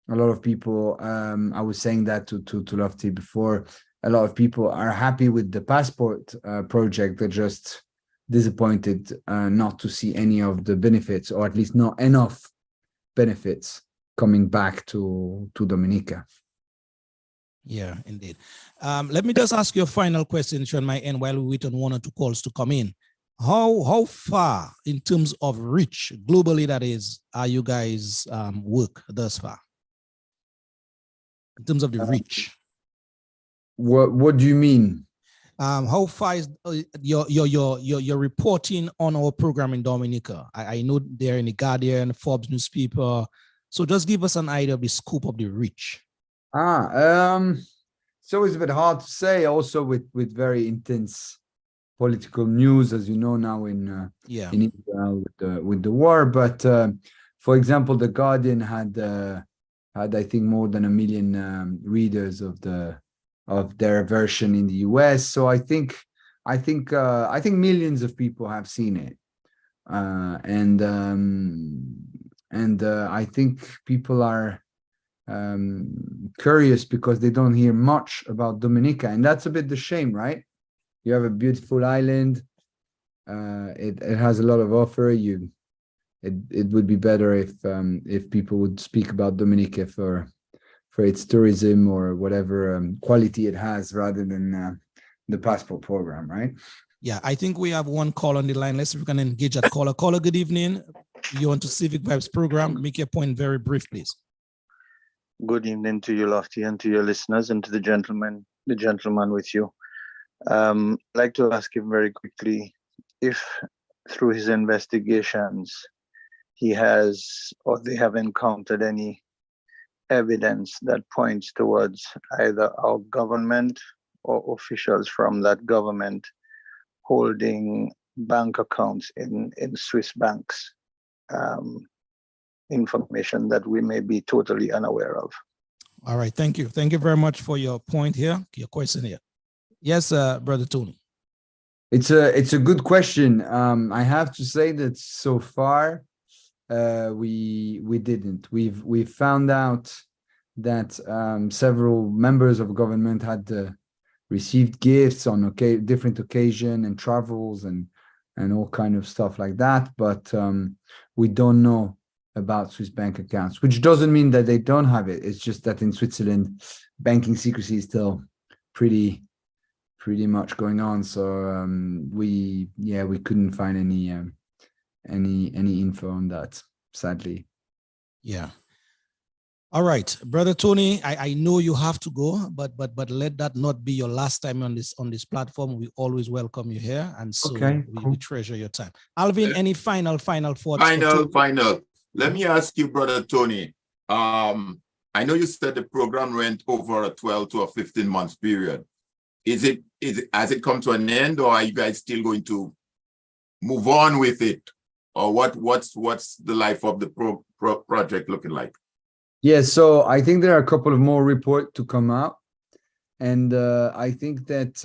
a lot of people, I was saying that to Lofty before, a lot of people are happy with the passport project. They're just disappointed not to see any of the benefits, or at least not enough benefits coming back to Dominica. Yeah, indeed. Let me just ask you a final question on my end while we wait on 1 or 2 calls to come in. How far in terms of reach globally, that is, are you guys work thus far? In terms of the reach. What do you mean? How far is your reporting on our program in Dominica? I know they're in the Guardian, Forbes newspaper. So just give us an idea of the scope of the reach. It's always a bit hard to say, also with very intense political news, as you know now in Israel with the war. But for example, the Guardian had I think more than 1 million readers of their version in the US. So I think millions of people have seen it, and I think people are curious because they don't hear much about Dominica, and that's a bit the shame, right? You have a beautiful island. It has a lot of offer. It would be better if people would speak about Dominica for its tourism or whatever quality it has, rather than the passport program, right? Yeah, I think we have one call on the line. Let's see if we can engage that caller. Caller, good evening. You're on to Civic Vibes program. Make your point very brief, please. Good evening to you, Lofty, and to your listeners, and to the gentleman with you. I'd like to ask him very quickly if through his investigations he has, or they have encountered, any evidence that points towards either our government or officials from that government holding bank accounts in Swiss banks, information that we may be totally unaware of. All right, thank you. Thank you very much for your point here, your question here. Yes, Brother Tony. It's a good question. I have to say that so far we didn't. We've found out that several members of government had received gifts on different occasion and travels and all kind of stuff like that, but we don't know about Swiss bank accounts, which doesn't mean that they don't have it. It's just that in Switzerland, banking secrecy is still pretty much going on. So we couldn't find any info on that, sadly. Yeah. All right, Brother Tony, I know you have to go, but let that not be your last time on this platform. We always welcome you here, and so we treasure your time. Alvin, any final thoughts? Final. Let me ask you, Brother Tony. I know you said the program went over a 12 to a 15-month period. Has it come to an end, or are you guys still going to move on with it, or what's the life of the project looking like? Yeah, so I think there are a couple of more reports to come out, and I think that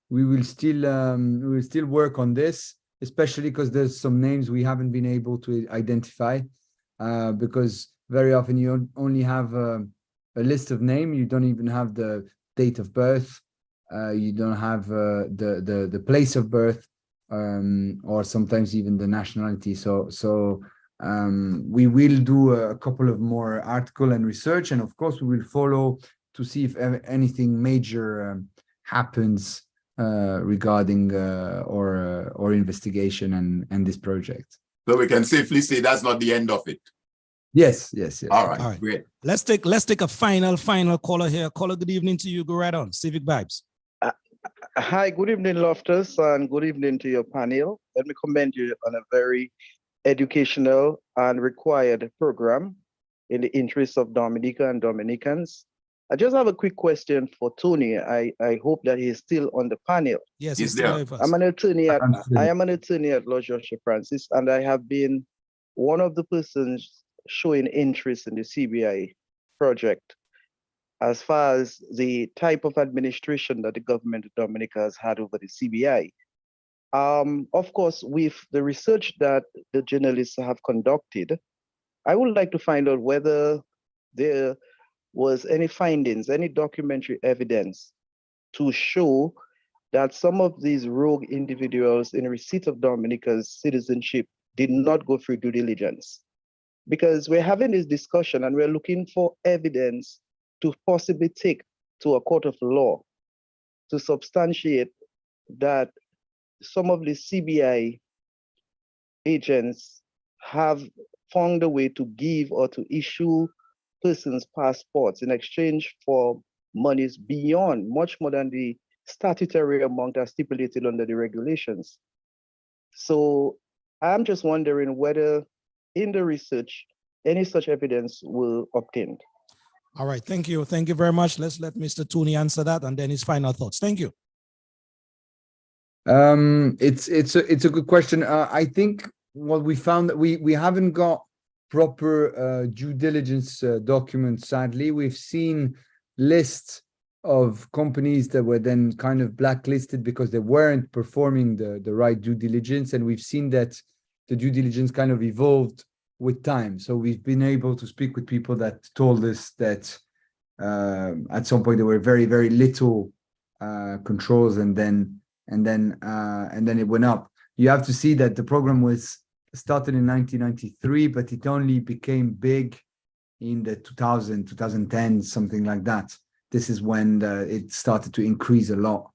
we will still work on this, especially because there's some names we haven't been able to identify, because very often you only have a list of names. You don't even have the date of birth. You don't have the place of birth, or sometimes even the nationality. So we will do a couple of more article and research, and of course we will follow to see if anything major happens regarding our investigation and this project. So we can safely say that's not the end of it. Yes, yes, yes. All right, All right. great. Let's take a final caller here. Caller, good evening to you. Go right on. Civic Vibes. Hi, good evening, Loftus, and good evening to your panel. Let me commend you on a very educational and required program in the interest of Dominica and Dominicans. I just have a quick question for Tony. I hope that he is still on the panel. Yes, He's he's still there. with us. I'm an attorney at I'm still- I am an attorney at Law George Francis, and I have been one of the persons showing interest in the CBI project as far as the type of administration that the government of Dominica has had over the CBI. Of course, with the research that the journalists have conducted, I would like to find out whether there was any findings, any documentary evidence to show that some of these rogue individuals in receipt of Dominica's citizenship did not go through due diligence. Because we're having this discussion and we're looking for evidence to possibly take to a court of law to substantiate that some of the CBI agents have found a way to give or to issue persons passports in exchange for monies beyond, much more than the statutory amount as stipulated under the regulations. So I'm just wondering whether in the research, any such evidence will obtained. All right. Thank you. Thank you very much. Let's let Mr. Tony answer that and then his final thoughts. Thank you. It's a good question. I think what we found that we haven't got proper due diligence documents. Sadly, we've seen lists of companies that were then kind of blacklisted because they weren't performing the right due diligence, and we've seen that the due diligence kind of evolved with time. So we've been able to speak with people that told us that at some point there were very, very little controls, and then it went up. You have to see that the program was started in 1993, but it only became big in the 2010, something like that. This is when it started to increase a lot,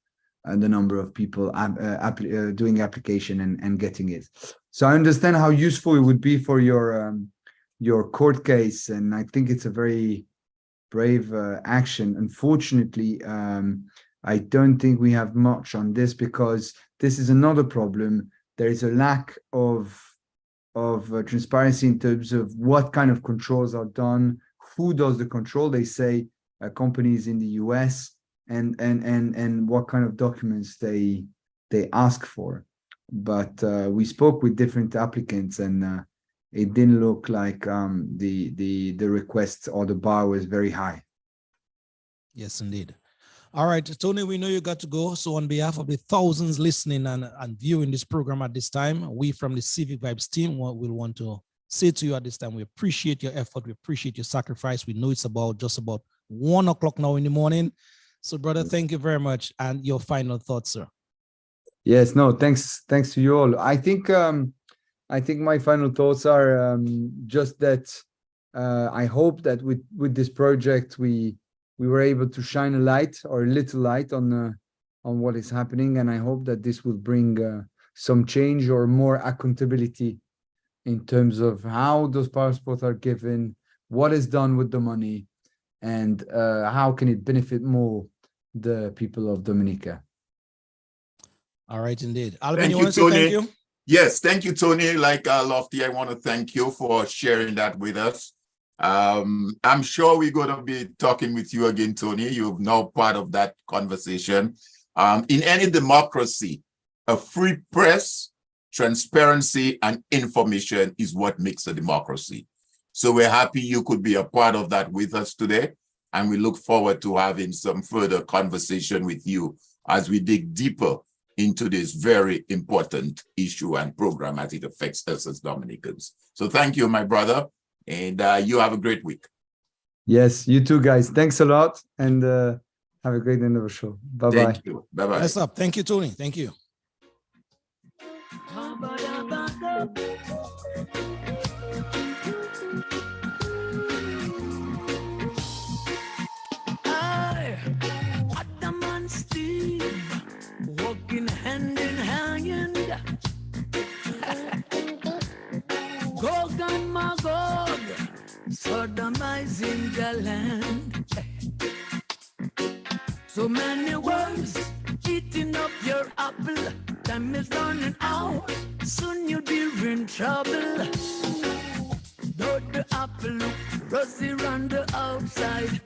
the number of people doing application and getting it. So I understand how useful it would be for your court case, and I think it's a very brave action. Unfortunately, I don't think we have much on this because this is another problem. There is a lack of transparency in terms of what kind of controls are done, who does the control. They say companies in the US, and what kind of documents they ask for. But we spoke with different applicants, and it didn't look like the request or the bar was very high. Yes, indeed. All right, Tony, we know you got to go. So on behalf of the thousands listening and viewing this program at this time, we from the Civic Vibes team will want to say to you at this time, we appreciate your effort. We appreciate your sacrifice. We know it's just about 1 o'clock now in the morning. So brother, thank you very much. And your final thoughts, sir. Yes, no, thanks to you all. I think my final thoughts are just that I hope that with this project we were able to shine a light or a little light on what is happening, and I hope that this will bring some change or more accountability in terms of how those passports are given, what is done with the money, and how can it benefit more the people of Dominica. All right, indeed. Alvin, Thank you you, want to say Tony. thank you? Yes, thank you, Tony. Like Lofty, I want to thank you for sharing that with us. I'm sure we're going to be talking with you again, Tony. You're now part of that conversation. In any democracy, a free press, transparency, and information is what makes a democracy. So we're happy you could be a part of that with us today. And we look forward to having some further conversation with you as we dig deeper into this very important issue and program as it affects us as Dominicans. So thank you, my brother, and you have a great week. Yes, you too, guys. Thanks a lot, and have a great end of the show. Bye-bye. Thank you. Bye-bye. Bless up. Thank you, Tony. Thank you. Walking hand in hand, Gog and Magog, sodomizing the land. So many words eating up your apple. Time is running out. Soon you'll be in trouble. Though the apple look rosy on the outside,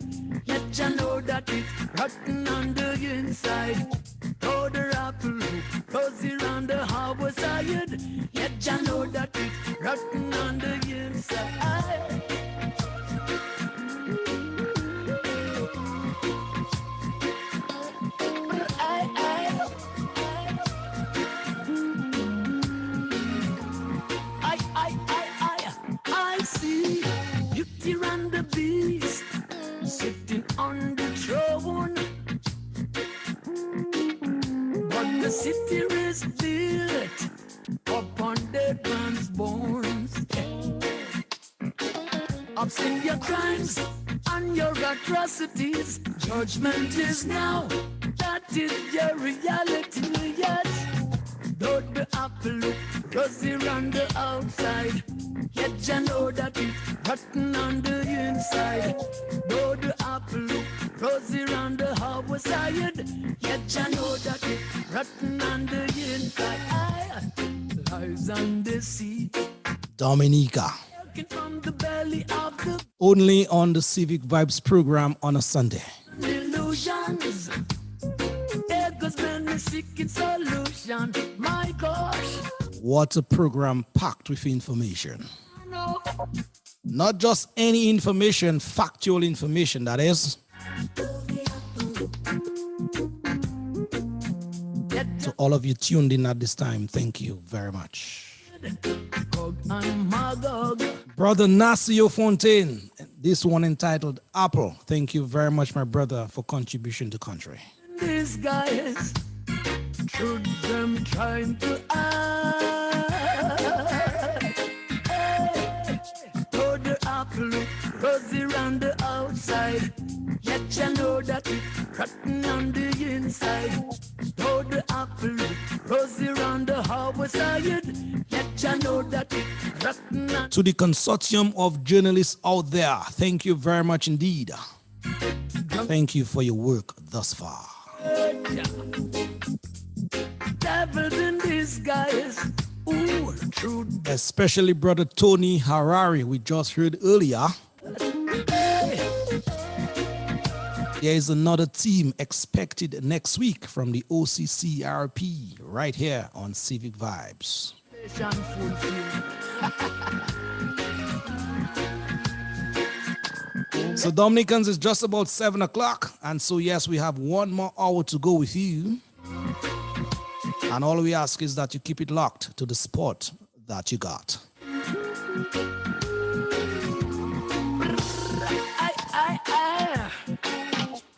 yet you know that it's rotten on the inside. Though the apple look rosy on the outside, yet you know that it's rotten on the inside. I see Beauty and the Beast sitting on the throne, but the city is built upon dead man's bones. I've seen your crimes and your atrocities. Judgment is now. That is your reality, yes. Though the apple look rosy on the outside, yet you know that it's rotten on the inside. Though the apple look rosy on the outside, yet you know that it's rotten on the inside. Lies on the sea. Dominica. From the belly of the Only on the Civic Vibes program on a Sunday. illusions. There goes many seeking solution. My gosh. What a program packed with information. No. Not just any information, factual information, that is. To all of you tuned in at this time, thank you very much. Brother Nasio Fontaine, this one entitled Apple. Thank you very much, my brother, for contribution to country. These guys, should them trying to oh, the apple rosy around the outside, yet you know that it's rotten on the inside. Oh, the apple rosy around the outside, yet you know that it's rotten on. To the consortium of journalists out there, thank you very much indeed. Thank you for your work thus far. Devils in disguise. Ooh, true. Especially brother Tony Harari, we just heard earlier. There is another team expected next week from the OCCRP right here on Civic Vibes. So Dominicans, it's just about 7 o'clock. And so yes, we have one more hour to go with you. And all we ask is that you keep it locked to the spot that you got.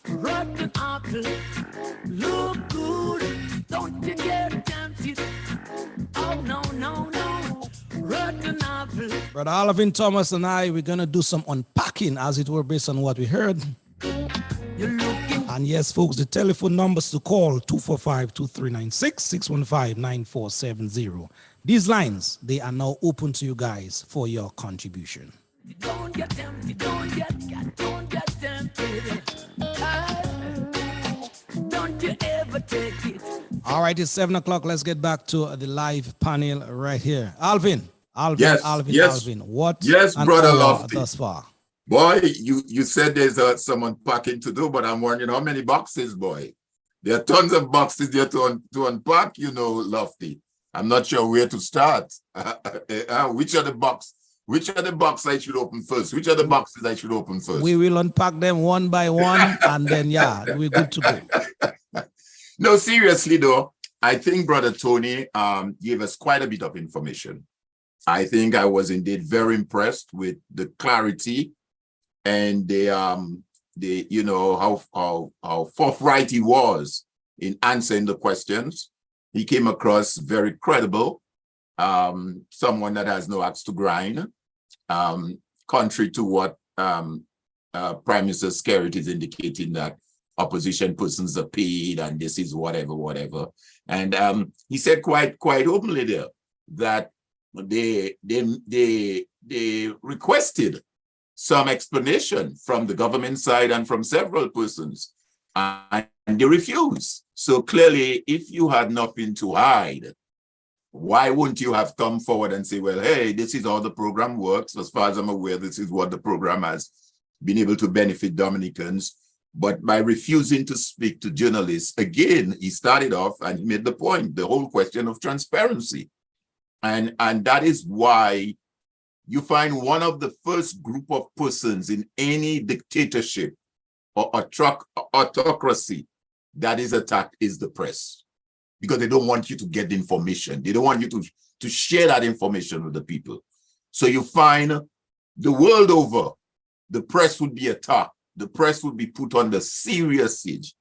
Rotten apple, look good, don't you get tempted. Oh, no, no, no, rotten apple. Brother Alvin Thomas and I, we're going to do some unpacking, as it were, based on what we heard. And yes, folks, the telephone numbers to call, 245-2396, 615-9470. These lines, they are now open to you guys for your contribution. Don't get tempted, don't get tempted. Don't you ever take it. All right, it's 7 o'clock. Let's get back to the live panel right here. Alvin. Yes. What? Yes, brother Lofty. Thus far? Boy, you said there's some unpacking to do, but I'm wondering how many boxes, boy. There are tons of boxes there to unpack, you know, Lofty. I'm not sure where to start. Which are the boxes I should open first? Which are the boxes I should open first? We will unpack them one by one, and then, yeah, we're good to go. No, seriously, though, I think Brother Tony gave us quite a bit of information. I think I was indeed very impressed with the clarity and the you know, how forthright he was in answering the questions. He came across very credible, someone that has no axe to grind, contrary to what Prime Minister Skerritt is indicating, that opposition persons are paid and this is whatever. And he said quite openly there that they requested some explanation from the government side and from several persons, and they refuse. So clearly, if you had nothing to hide, why wouldn't you have come forward and say, well, hey, this is how the program works. As far as I'm aware, this is what the program has been able to benefit Dominicans. But by refusing to speak to journalists, again, he started off and he made the point, the whole question of transparency. And that is why you find one of the first group of persons in any dictatorship or autocracy that is attacked is the press, because they don't want you to get the information. They don't want you to share that information with the people. So you find the world over, the press would be attacked. The press would be put under serious siege.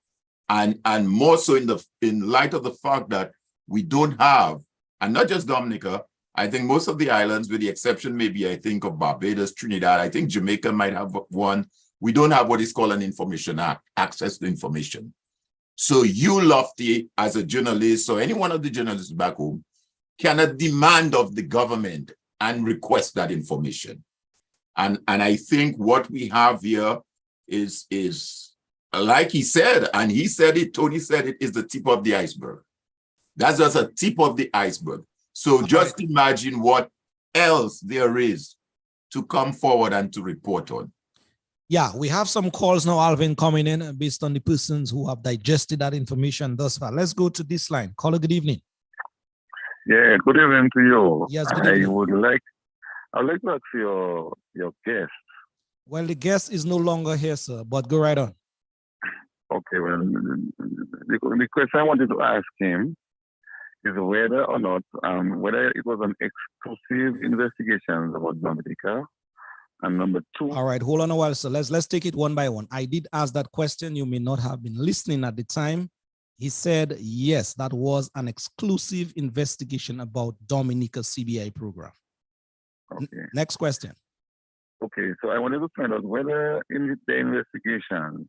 And more so in light of the fact that we don't have, and not just Dominica, I think most of the islands, with the exception maybe I think of Barbados, Trinidad, I think Jamaica might have one. We don't have what is called an information act, access to information. So you, Lofty, as a journalist, or any one of the journalists back home, cannot demand of the government and request that information. And I think what we have here is like he said, and he said it, Tony said it, is the tip of the iceberg. That's just a tip of the iceberg. So just imagine what else there is to come forward and to report on. Yeah, we have some calls now, Alvin, coming in based on the persons who have digested that information thus far. Let's go to this line. Caller, good evening. Yeah, good evening to you. Yes, good evening. I would like to ask your guest. Well, the guest is no longer here, sir, but go right on. Okay, well, the question I wanted to ask him is whether or not, whether it was an exclusive investigation about Dominica. And number two. All right, hold on a while, sir. Let's take it one by one. I did ask that question. You may not have been listening at the time. He said, yes, that was an exclusive investigation about Dominica's CBI program. Okay. Next question. Okay, so I wanted to find out whether in the investigation,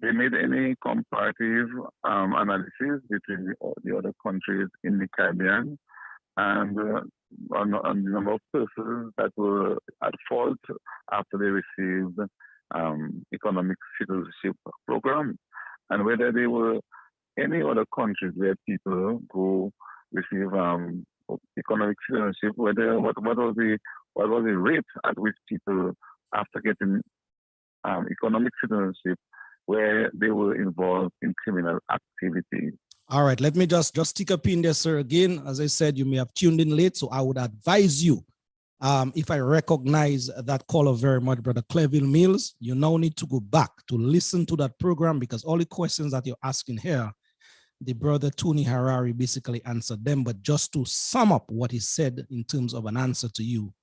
they made any comparative analysis between the other countries in the Caribbean and on the number of persons that were at fault after they received economic citizenship program, and whether there were any other countries where people who receive economic citizenship, what was the rate at which people, after getting economic citizenship, where they were involved in criminal activity. All right, let me just stick a pin there, sir. Again, as I said, you may have tuned in late, so I would advise you, if I recognize that caller very much, Brother Cleville Mills, you now need to go back to listen to that program, because all the questions that you're asking here, the brother Tony Harari basically answered them. But just to sum up what he said in terms of an answer to you,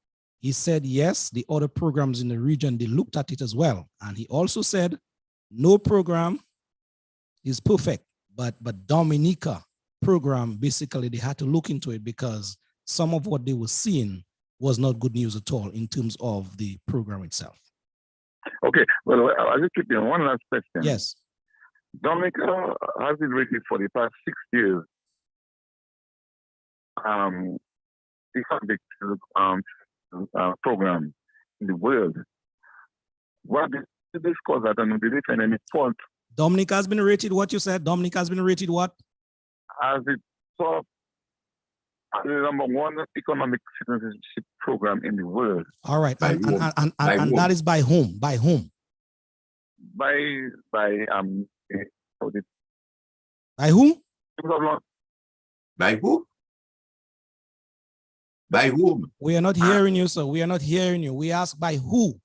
he said, yes, the other programs in the region, they looked at it as well. And he also said, no program is perfect, but Dominica program, basically they had to look into it because some of what they were seeing was not good news at all in terms of the program itself. Okay, well, I'll just keep you one last question. Yes. Dominica has been rated for the past 6 years. Economic program in the world. What did this cause that, and did they find any fault? Dominica has been rated what you said? Dominica has been rated what? As the top, the #1 economic citizenship program in the world. All right, and that is by whom? By whom? By who? By who? By whom? We are not hearing you, sir. We are not hearing you. We ask by who?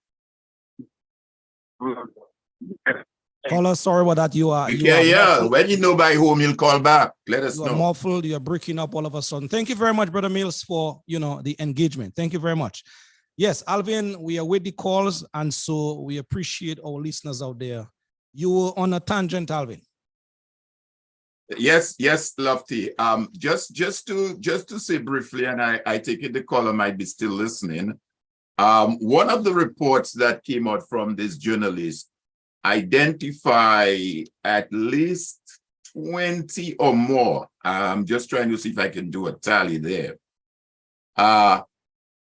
Caller, sorry about that. When you know by whom, you'll call back. Let us know. You're muffled. You're breaking up all of a sudden. Thank you very much, Brother Mills, for the engagement. Thank you very much. Yes, Alvin, we are with the calls, and so we appreciate our listeners out there. You were on a tangent, Alvin. Yes, Lofty. Just to say briefly, and I take it the caller might be still listening. One of the reports that came out from this journalist identify at least 20 or more. I'm just trying to see if I can do a tally there.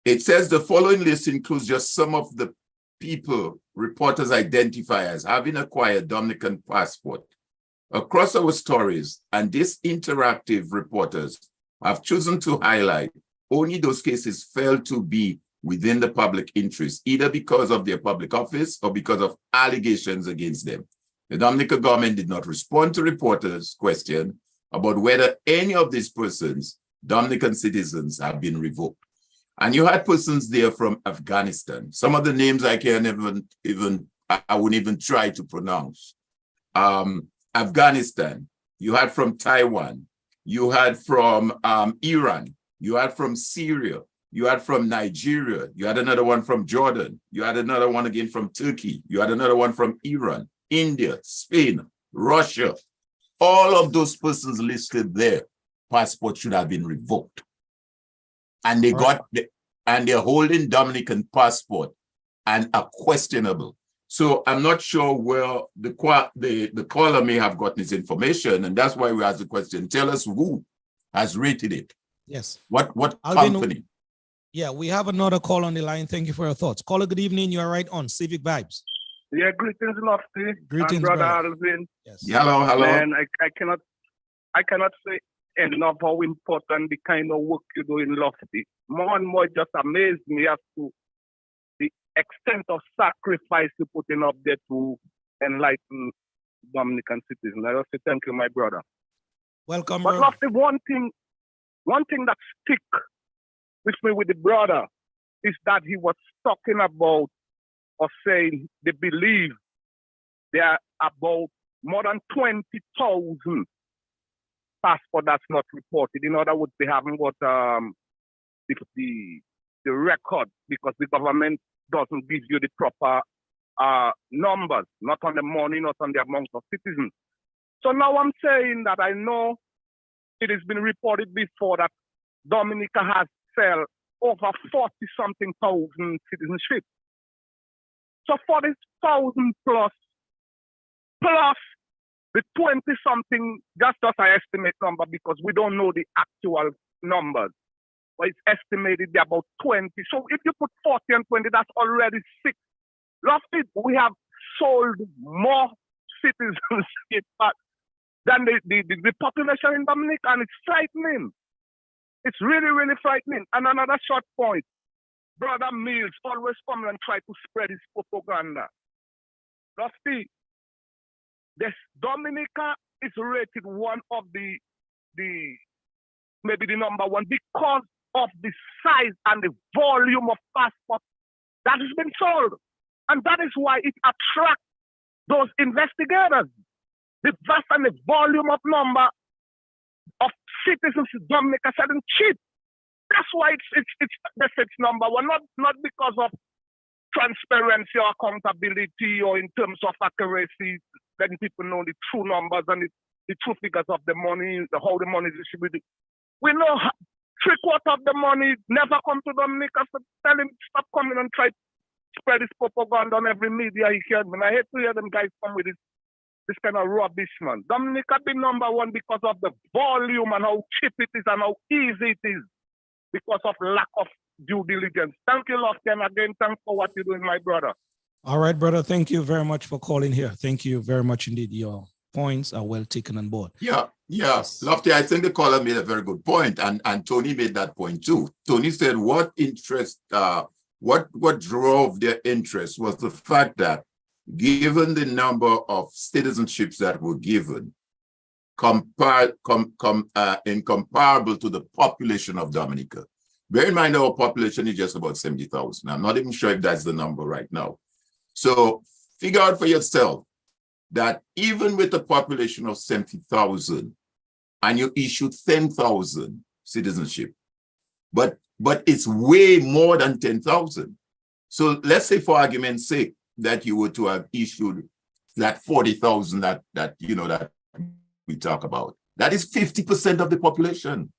It says the following list includes just some of the people reporters identify as having acquired Dominican passport across our stories, and these interactive reporters have chosen to highlight only those cases felt to be within the public interest, either because of their public office or because of allegations against them. The Dominican government did not respond to reporters' question about whether any of these persons, Dominican citizens, have been revoked. And you had persons there from Afghanistan. Some of the names I can't I wouldn't even try to pronounce. Afghanistan, you had from Taiwan, you had from Iran, you had from Syria, you had from Nigeria, you had another one from Jordan, you had another one again from Turkey, you had another one from Iran, India, Spain, Russia. All of those persons listed there, passport should have been revoked. And they and they're holding Dominican passport and are questionable. So I'm not sure where the caller may have gotten his information, and that's why we asked the question. Tell us who has rated it. Yes. What company? Yeah, we have another call on the line. Thank you for your thoughts. Caller, good evening. You are right on Civic Vibes. Yeah, greetings, Lofty. Greetings, brother Alvin. Yes. Hello, hello. Man, I cannot say enough how important the kind of work you do in Lofty. More and more, it just amazed me as to the extent of sacrifice you're putting up there to enlighten Dominican citizens. I just say thank you, my brother. Welcome, But Lofty, one thing that stick with me with the brother is that he was talking about or saying they believe there are about more than 20,000 passport that's not reported. In other words, they haven't got the record because the government doesn't give you the proper numbers, not on the money, not on the amount of citizens. So now I'm saying that I know it has been reported before that Dominica has sell over 40-something thousand citizenship. So 40,000 plus the 20-something, just as I estimate number because we don't know the actual numbers. But it's estimated they're about 20. So if you put 40 and 20, that's already 6. Lofty, we have sold more citizenship than the population in Dominica, and it's frightening. It's really, really frightening. And another short point, Brother Mills always come and try to spread his propaganda. Lofty, this Dominica is rated one of the maybe the number one because of the size and the volume of passports that has been sold. And that is why it attracts those investigators. The vast and the volume of number of citizens in Dominica selling cheap. That's why it's number one, not because of transparency or accountability or in terms of accuracy, letting people know the true numbers and the true figures of the money, how the money is distributed. We know 3/4 of the money never come to Dominica, so tell him stop coming and try to spread this propaganda on every media he can. And I hate to hear them guys come with this kind of rubbish, man. Dominica been number one because of the volume and how cheap it is and how easy it is because of lack of due diligence. Thank you, Lofty, and again, thanks for what you're doing, my brother. All right, brother. Thank you very much for calling here. Thank you very much indeed. Your points are well taken on board. Yeah. Lofty, I think the caller made a very good point, and Tony made that point too. Tony said what drove their interest was the fact that given the number of citizenships that were given, incomparable to the population of Dominica. Bear in mind our population is just about 70,000. I'm not even sure if that's the number right now. So figure out for yourself that even with a population of 70,000 and you issue 10,000 citizenship, but it's way more than 10,000. So let's say for argument's sake that you were to have issued that 40,000 that we talk about. That is 50% of the population.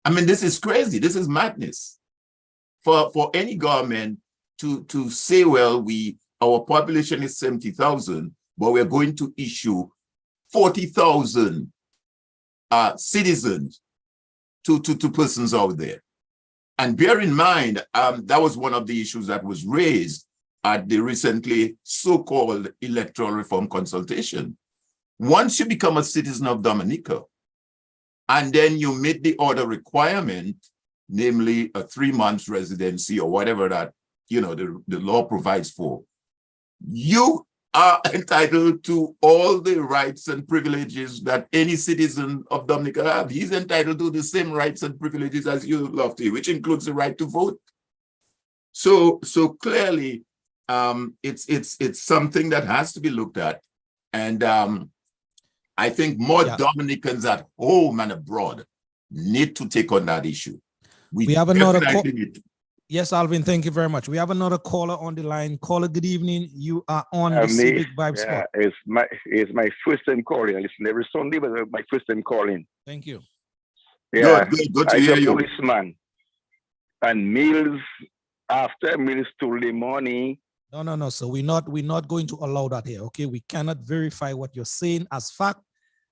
I mean, this is crazy. This is madness. For any government to say, well, our population is 70,000, but we're going to issue 40,000 citizens to persons out there. And bear in mind, that was one of the issues that was raised at the recently so-called electoral reform consultation. Once you become a citizen of Dominica, and then you meet the other requirement, namely a 3 months residency or whatever that, you know, the law provides for, you are entitled to all the rights and privileges that any citizen of Dominica have. He's entitled to the same rights and privileges as you, Lofty, which includes the right to vote. So clearly, it's something that has to be looked at, and I think more Dominicans at home and abroad need to take on that issue. We have another call. Need to. Yes, Alvin, thank you very much. We have another caller on the line. Caller, good evening. You are on the Civic Vibe Spot. It's my first time calling. I listen every Sunday, but my first time calling. Thank you. Yeah, good to hear you. Policeman. And meals after meals to the morning. No. So we're not going to allow that here. Okay, we cannot verify what you're saying as fact,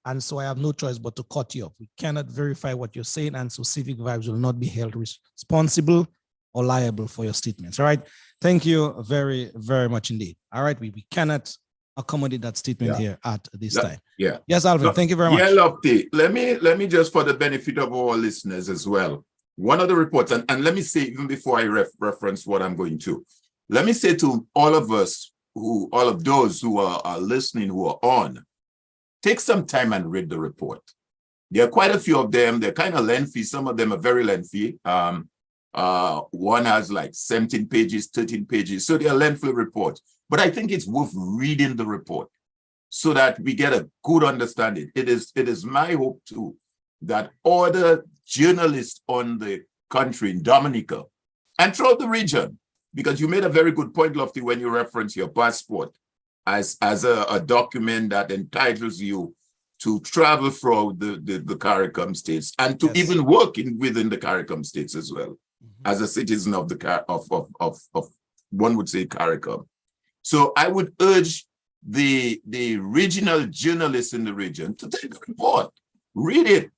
and so I have no choice but to cut you off. We cannot verify what you're saying, and so Civic Vibes will not be held responsible or liable for your statements. All right. Thank you very, very much indeed. All right. We cannot accommodate that statement here at this time. Yeah. Yes, Alvin. Thank you very much. Yeah, Lofty. Let me just, for the benefit of our listeners as well, one of the reports, and let me say, even before I reference what I'm going to, let me say to all of us, all of those who are listening, who are on, take some time and read the report. There are quite a few of them. They're kind of lengthy. Some of them are very lengthy. One has like 17 pages, 13 pages. So they are lengthy reports. But I think it's worth reading the report so that we get a good understanding. It is my hope too that other journalists on the country in Dominica and throughout the region, because you made a very good point, Lofty, when you reference your passport as a document that entitles you to travel through the CARICOM states and to even work within the CARICOM states as well, as a citizen of the one would say CARICOM. So I would urge the regional journalists in the region to take the report, read it,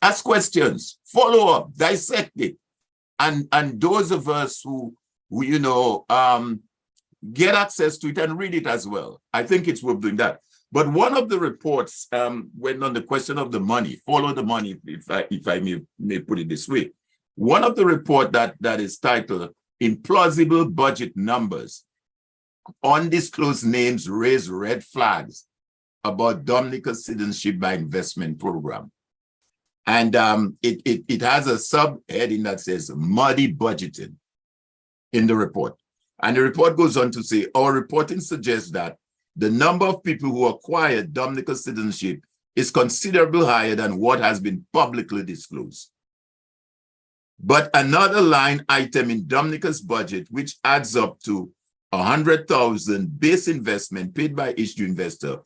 ask questions, follow up, dissect it, and those of us who get access to it and read it as well. I think it's worth doing that. But one of the reports went on the question of the money, follow the money, if I may put it this way. One of the report that is titled Implausible Budget Numbers, Undisclosed Names Raise Red Flags about Dominica Citizenship by Investment Program. And it has a subheading that says muddy budgeting in the report. And the report goes on to say, our reporting suggests that the number of people who acquired Dominica citizenship is considerably higher than what has been publicly disclosed. But another line item in Dominica's budget, which adds up to 100,000 base investment paid by each new investor,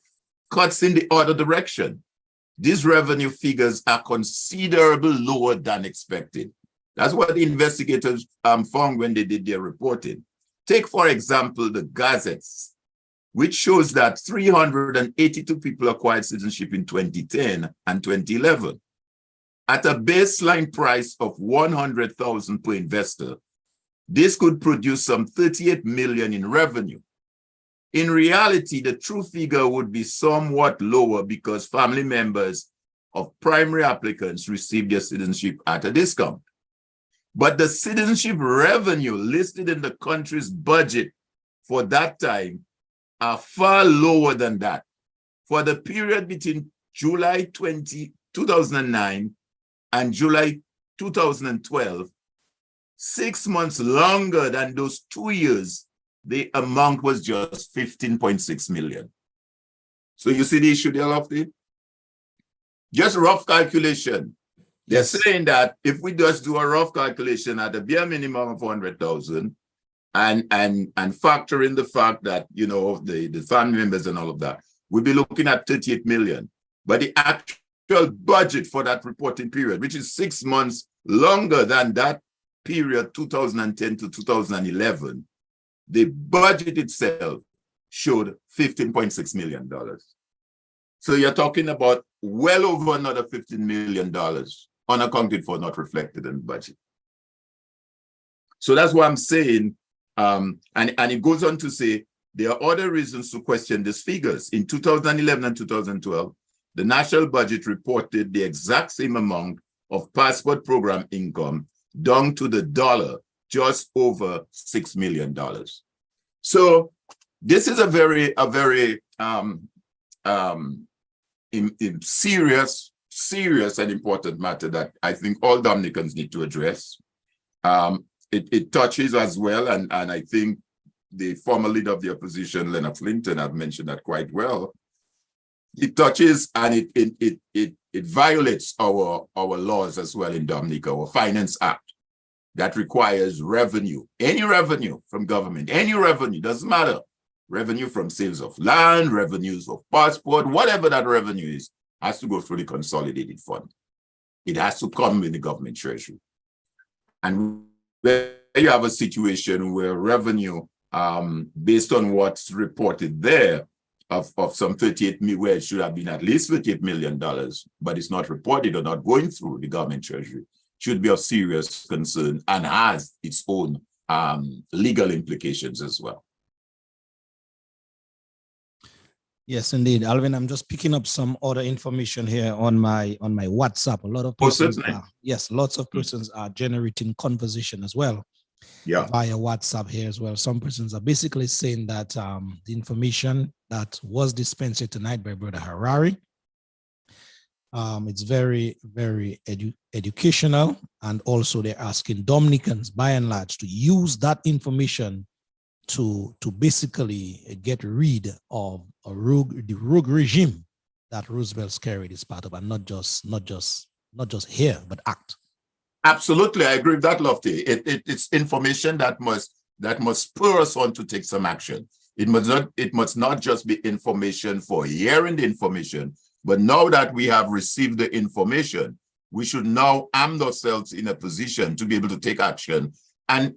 cuts in the other direction. These revenue figures are considerably lower than expected. That's what the investigators found when they did their reporting. Take, for example, the Gazettes, which shows that 382 people acquired citizenship in 2010 and 2011. At a baseline price of 100,000 per investor, this could produce some 38 million in revenue. In reality, the true figure would be somewhat lower because family members of primary applicants received their citizenship at a discount. But the citizenship revenue listed in the country's budget for that time are far lower than that. For the period between July 2009 and July 2012, 6 months longer than those 2 years, the amount was just 15.6 million. So you see the issue there, Lofty? Just rough calculation. They're saying that if we just do a rough calculation at a bare minimum of 100,000 and factor in the fact that, you know, the family members and all of that, we'll be looking at 38 million. But the actual budget for that reporting period, which is 6 months longer than that period, 2010 to 2011, the budget itself showed $15.6 million. So you're talking about well over another $15 million unaccounted for, not reflected in the budget. So that's why I'm saying And it goes on to say, there are other reasons to question these figures. In 2011 and 2012, the national budget reported the exact same amount of passport program income down to the dollar, just over $6 million. So this is a very serious and important matter that I think all Dominicans need to address. It touches as well, and I think the former leader of the opposition, Leonard Clinton, have mentioned that quite well. It touches and it violates our laws as well in Dominica, our Finance Act, that requires revenue, any revenue from government, any revenue, doesn't matter. Revenue from sales of land, revenues of passport, whatever that revenue is, has to go through the consolidated fund. It has to come in the government treasury. And where you have a situation where revenue, based on what's reported there, of some 38 million, where it should have been at least $38 million, but it's not reported or not going through the government treasury, should be of serious concern and has its own legal implications as well. Yes, indeed, Alvin. I'm just picking up some other information here on my WhatsApp. A lot of persons, lots of persons are generating conversation as well. Yeah, via WhatsApp here as well. Some persons are basically saying that the information that was dispensed tonight by Brother Harari, it's very, very educational, and also they're asking Dominicans by and large to use that information to basically get rid of the rogue regime that Roosevelt's carried is part of, and not just here, but act. Absolutely, I agree with that, Lofty. It's information that must spur us on to take some action. It must not just be information for hearing the information, but now that we have received the information, we should now arm ourselves in a position to be able to take action and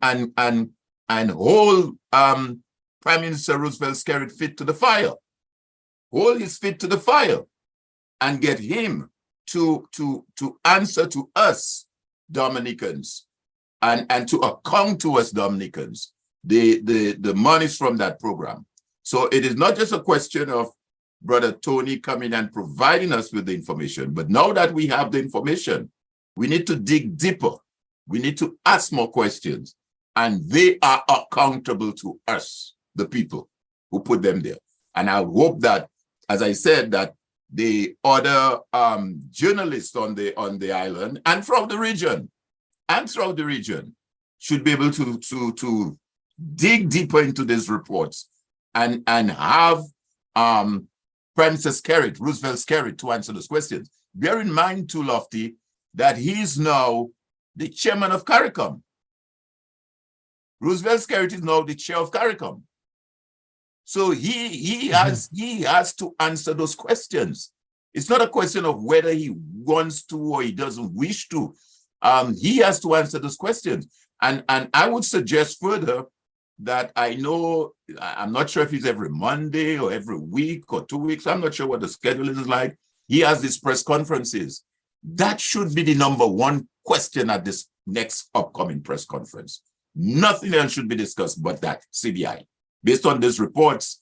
hold Prime Minister Roosevelt's carrot fit to the fire. Hold his feet to the fire and get him to answer to us Dominicans and to account to us Dominicans the monies from that program. So it is not just a question of Brother Tony coming and providing us with the information, but now that we have the information, we need to dig deeper. We need to ask more questions, and they are accountable to us, the people who put them there. And I hope that, as I said, that the other journalists on the island and from the region should be able to dig deeper into these reports and have Prime Minister's carrot, Roosevelt's carrot, to answer those questions. Bear in mind too, Lofty, that he's now the chairman of CARICOM. Roosevelt's carrot is now the chair of CARICOM. So he has to answer those questions. It's not a question of whether he wants to or he doesn't wish to. He has to answer those questions. And I would suggest further that I'm not sure if it's every Monday or every week or 2 weeks. I'm not sure what the schedule is like. He has these press conferences. That should be the number one question at this next upcoming press conference. Nothing else should be discussed but that, CBI. Based on these reports,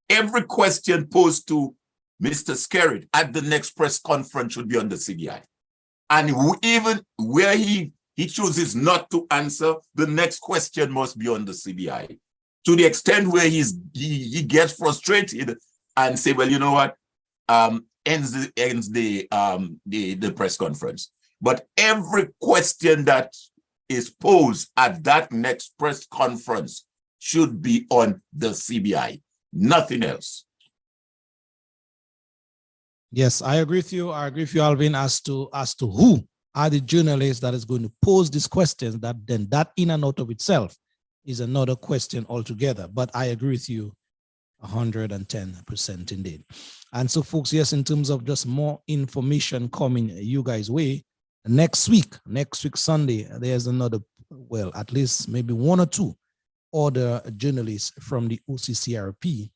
every question posed to Mr. Skerrit at the next press conference should be on the CBI. And even where he chooses not to answer, the next question must be on the CBI. To the extent where he gets frustrated and say, well, you know what, ends the press conference. But every question that is posed at that next press conference should be on the CBI, nothing else. Yes, I agree with you. I agree with you, Alvin, as to who are the journalists that is going to pose these questions. That in and out of itself is another question altogether. But I agree with you 110% indeed. And so, folks, yes, in terms of just more information coming you guys' way, next week Sunday, there's another, well, at least maybe one or two other journalists from the OCCRP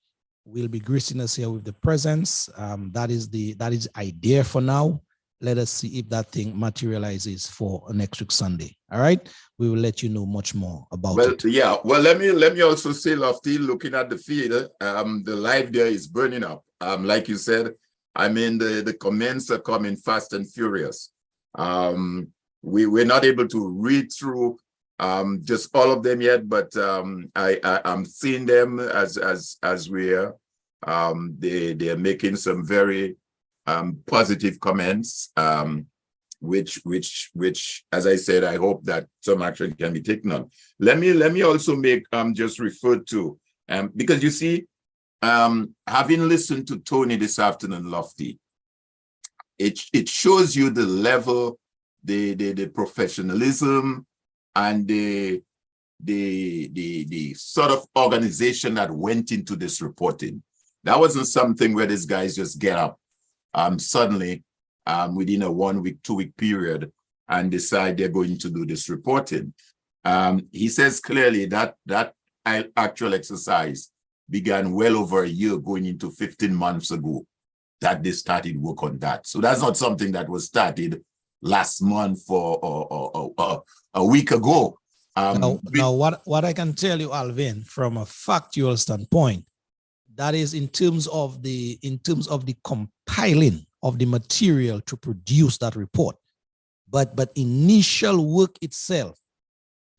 will be gracing us here with the presence. That is the idea for now. let us see if that thing materializes for next week Sunday. All right, we will let you know much more about it. Yeah, well, let me also say, Lofty, looking at the feed, the live there is burning up. Like you said, I mean, the comments are coming fast and furious. We're not able to read through just all of them yet, but I'm seeing them as we're they're making some very positive comments, which as I said, I hope that some action can be taken on. Let me also make just refer to because you see, having listened to Tony this afternoon, Lofty, it shows you the level, the professionalism and the sort of organization that went into this reporting. That wasn't something where these guys just get up suddenly within a 1 week, 2 week period and decide they're going to do this reporting. He says clearly that actual exercise began well over a year, going into 15 months ago, that they started work on that. So that's not something that was started last month or a week ago. Now, what I can tell you, Alvin, from a factual standpoint, that is in terms of the compiling of the material to produce that report. But initial work itself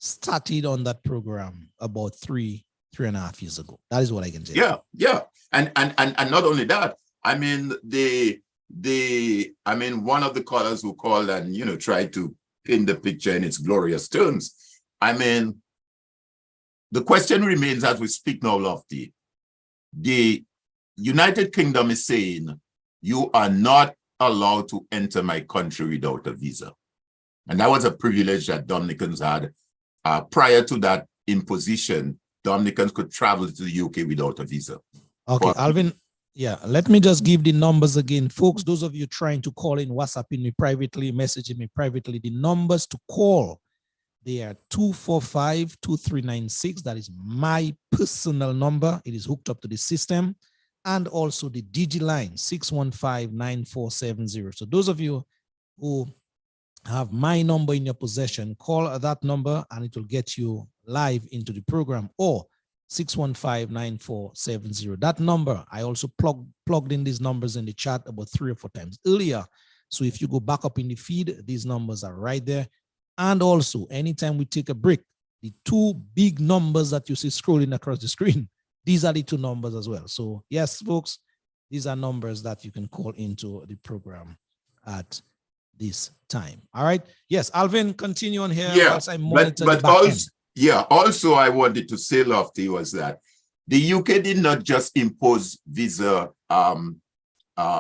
started on that program about three and a half years ago. That is what I can tell you. Yeah. And not only that, I mean, one of the callers who called and tried to paint the picture in its glorious terms. I mean, the question remains as we speak now, Lofty. The United Kingdom is saying you are not allowed to enter my country without a visa. And that was a privilege that Dominicans had. Prior to that imposition, Dominicans could travel to the UK without a visa. Okay, Alvin, yeah, let me just give the numbers again. Folks, those of you trying to call in, WhatsApping me privately, messaging me privately, the numbers to call, they are 245-2396. That is my personal number. It is hooked up to the system. And also the DG line, 615-9470. So those of you who have my number in your possession, call that number and it will get you live into the program, or 615-9470. That number, I also plugged in these numbers in the chat about 3 or 4 times earlier. So if you go back up in the feed, these numbers are right there. And also, anytime we take a break, the 2 big numbers that you see scrolling across the screen, these are the 2 numbers as well. So yes, folks, these are numbers that you can call into the program at this time. All right. Yes, Alvin, continue on here. Yeah, whilst I monitor but the back also, end. yeah, also I wanted to say, Lofty, was that the UK did not just impose visa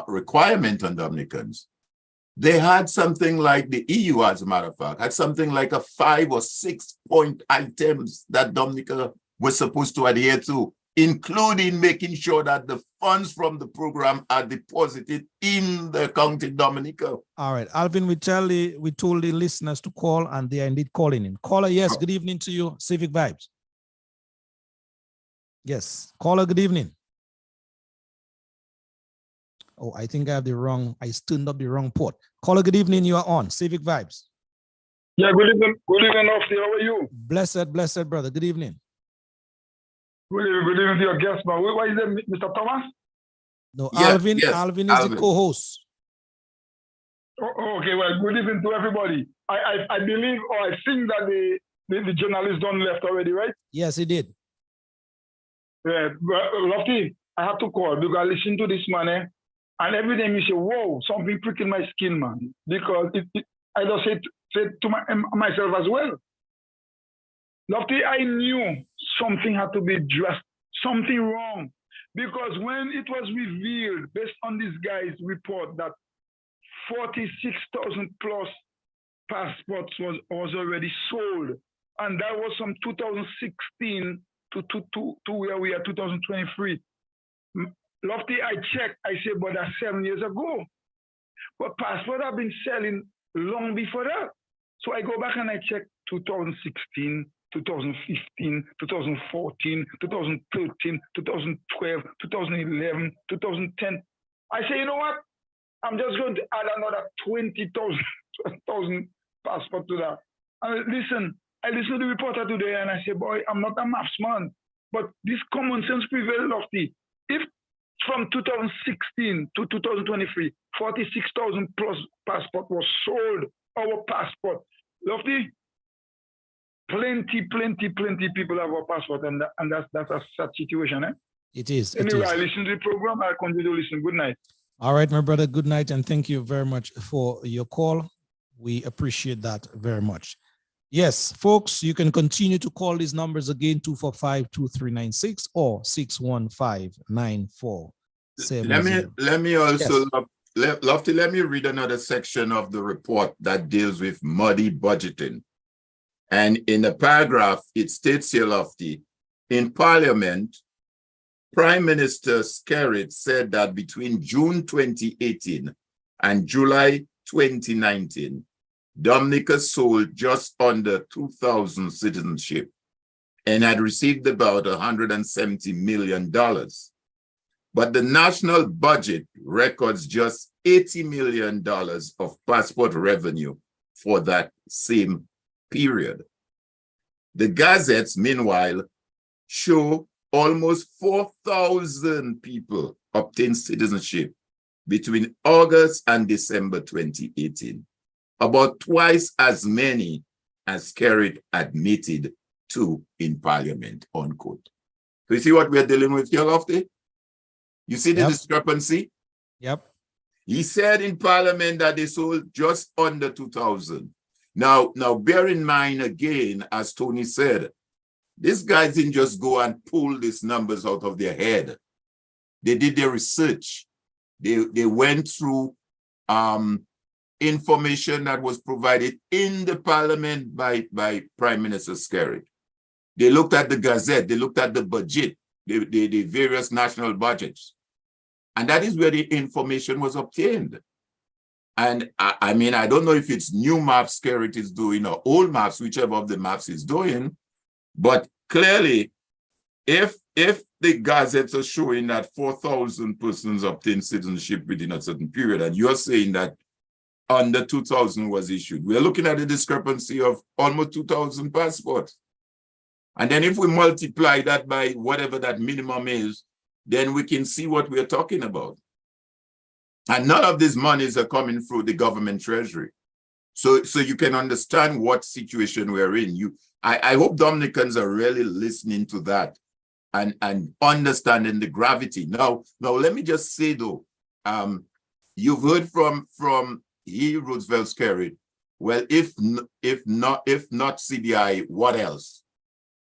requirement on Dominicans. They had something like the EU, as a matter of fact, had something like a 5 or 6 point items that Dominica was supposed to adhere to, including making sure that the funds from the program are deposited in the account in Dominica. All right, Alvin, we told the listeners to call, and they are indeed calling in. Caller, yes, good evening to you, Civic Vibes. Yes, caller, good evening. Oh, I think I turned up the wrong port. Caller, good evening, you are on Civic Vibes. Yeah, good evening, Lofty. How are you? Blessed, brother. Good evening. Good evening to your guest, man. What is it, Mr. Thomas? No, Yeah, Alvin. yes, Alvin is the co-host. Oh, okay, well, good evening to everybody. I believe, or I think that the journalist done left already, right? Yes, he did. Yeah, Lofty, I have to call because I listen to this man, and every time you say, whoa, something pricking my skin, man. Because I just say to myself as well. Lofty, I knew something had to be addressed, something wrong. Because when it was revealed, based on this guy's report, that 46,000 plus passports was already sold. And that was from 2016 to where we are, 2023. Lofty, I checked, I said, but that's 7 years ago. But passports have been selling long before that. So I go back and I check 2016, 2015, 2014, 2013, 2012, 2011, 2010. I say, you know what? I'm just going to add another 20,000 passport to that. And listen, I listened to the reporter today and I said, boy, I'm not a maths man, but this common sense prevails, Lofty. If from 2016 to 2023, 46,000 plus passport was sold, our passport, Lofty, plenty people have our passport, and that's a sad situation, eh? It is. Anyway, I listen to the program. I continue to listen. Good night. All right, my brother. Good night, and thank you very much for your call. We appreciate that very much. Yes, folks, you can continue to call these numbers again, 245-2396 or 615-9470. Let me also, Lofty, let me read another section of the report that deals with muddy budgeting. And in the paragraph, it states here, Lofty, in Parliament, Prime Minister Skerrit said that between June 2018 and July 2019, Dominica sold just under 2,000 citizenship and had received about $170 million. But the national budget records just $80 million of passport revenue for that same period. The gazettes, meanwhile, show almost 4,000 people obtained citizenship between August and December 2018, about twice as many as Skerrit admitted to in Parliament, unquote. So you see what we're dealing with here, Lofty? You see the discrepancy? Yep. He said in Parliament that they sold just under 2,000. Now bear in mind again, as Tony said, these guys didn't just go and pull these numbers out of their head. They did their research. They went through information that was provided in the Parliament by Prime Minister Skerrit. They looked at the Gazette, they looked at the budget, the various national budgets. And that is where the information was obtained. And I mean, I don't know if it's new maps Skerrit is doing or old maps, whichever of the maps is doing, but clearly, if the gazettes are showing that 4,000 persons obtained citizenship within a certain period, and you're saying that under 2,000 was issued, we're looking at a discrepancy of almost 2,000 passports. And then if we multiply that by whatever that minimum is, then we can see what we're talking about. And none of these monies are coming through the government treasury. So you can understand what situation we're in. I hope Dominicans are really listening to that and understanding the gravity. Now let me just say though, you've heard from Roosevelt Skerrit. Well, if not CBI, what else?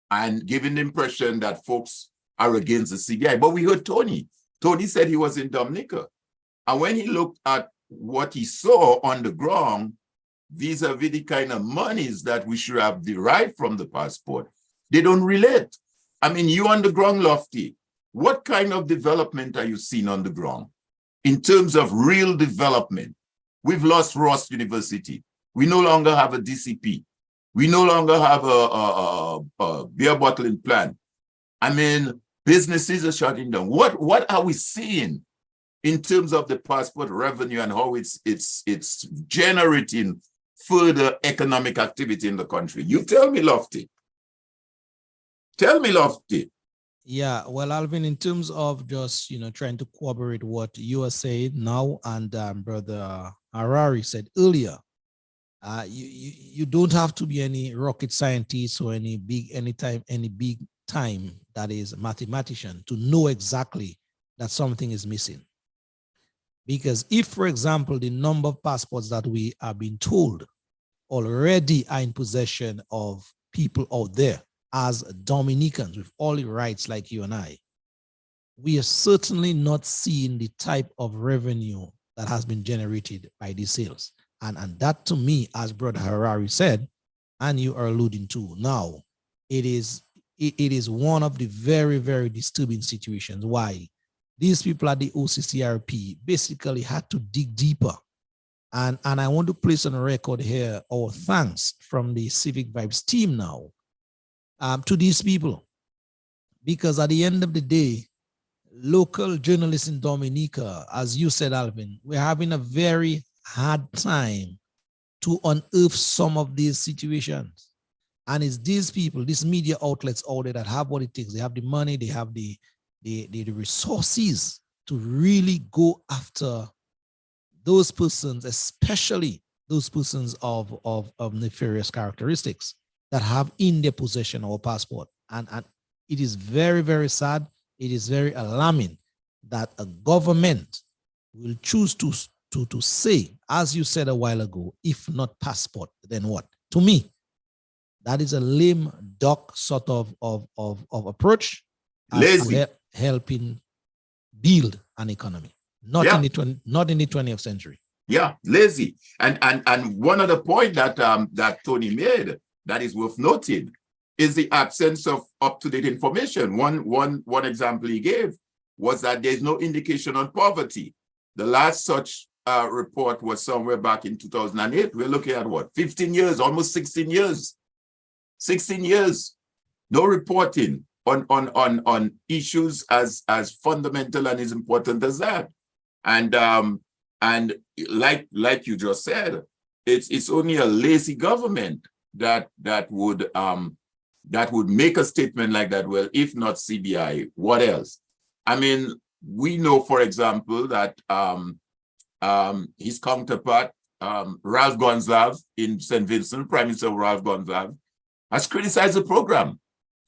And giving the impression that folks are against the CBI. But we heard Tony. Tony said he was in Dominica. And when he looked at what he saw on the ground, vis-a-vis the kind of monies that we should have derived from the passport, they don't relate. I mean, you on the ground, Lofty, what kind of development are you seeing on the ground? In terms of real development, we've lost Ross University. We no longer have a DCP. We no longer have a beer bottling plant. I mean, businesses are shutting down. What are we seeing in terms of the passport revenue and how it's generating further economic activity in the country? You tell me, Lofty. Tell me, Lofty. Yeah, well, Alvin, in terms of just, trying to corroborate what you are saying now and Brother Harari said earlier, you don't have to be any rocket scientist or any big time that is mathematician to know exactly that something is missing. Because if, for example, the number of passports that we are being told already are in possession of people out there as Dominicans with all the rights like you and I, we are certainly not seeing the type of revenue that has been generated by these sales. And that to me, as Brother Harari said, and you are alluding to now, it is one of the very, very disturbing situations why these people at the OCCRP basically had to dig deeper. And I want to place on a record here our thanks from the Civic Vibes team now to these people. Because at the end of the day, local journalists in Dominica, as you said, Alvin, we're having a very hard time to unearth some of these situations. And it's these people, these media outlets out there that have what it takes. They have the money, they have the resources to really go after those persons, especially those persons of nefarious characteristics that have in their possession our passport. And it is very, very sad. It is very alarming that a government will choose to say, as you said a while ago, if not passport, then what? To me, that is a lame duck sort of approach as to helping build an economy. Not in the 20th century. Yeah, lazy. And one other point that that Tony made that is worth noting is the absence of up-to-date information. One example he gave was that there's no indication on poverty. The last such report was somewhere back in 2008. We're looking at what, 15 years, almost 16 years. 16 years, no reporting on issues as fundamental and as important as that. And like you just said, it's only a lazy government that would make a statement like that. Well, if not CBI, what else? I mean, we know, for example, that his counterpart, Ralph Gonsalves in St. Vincent, Prime Minister Ralph Gonsalves, has criticized the program.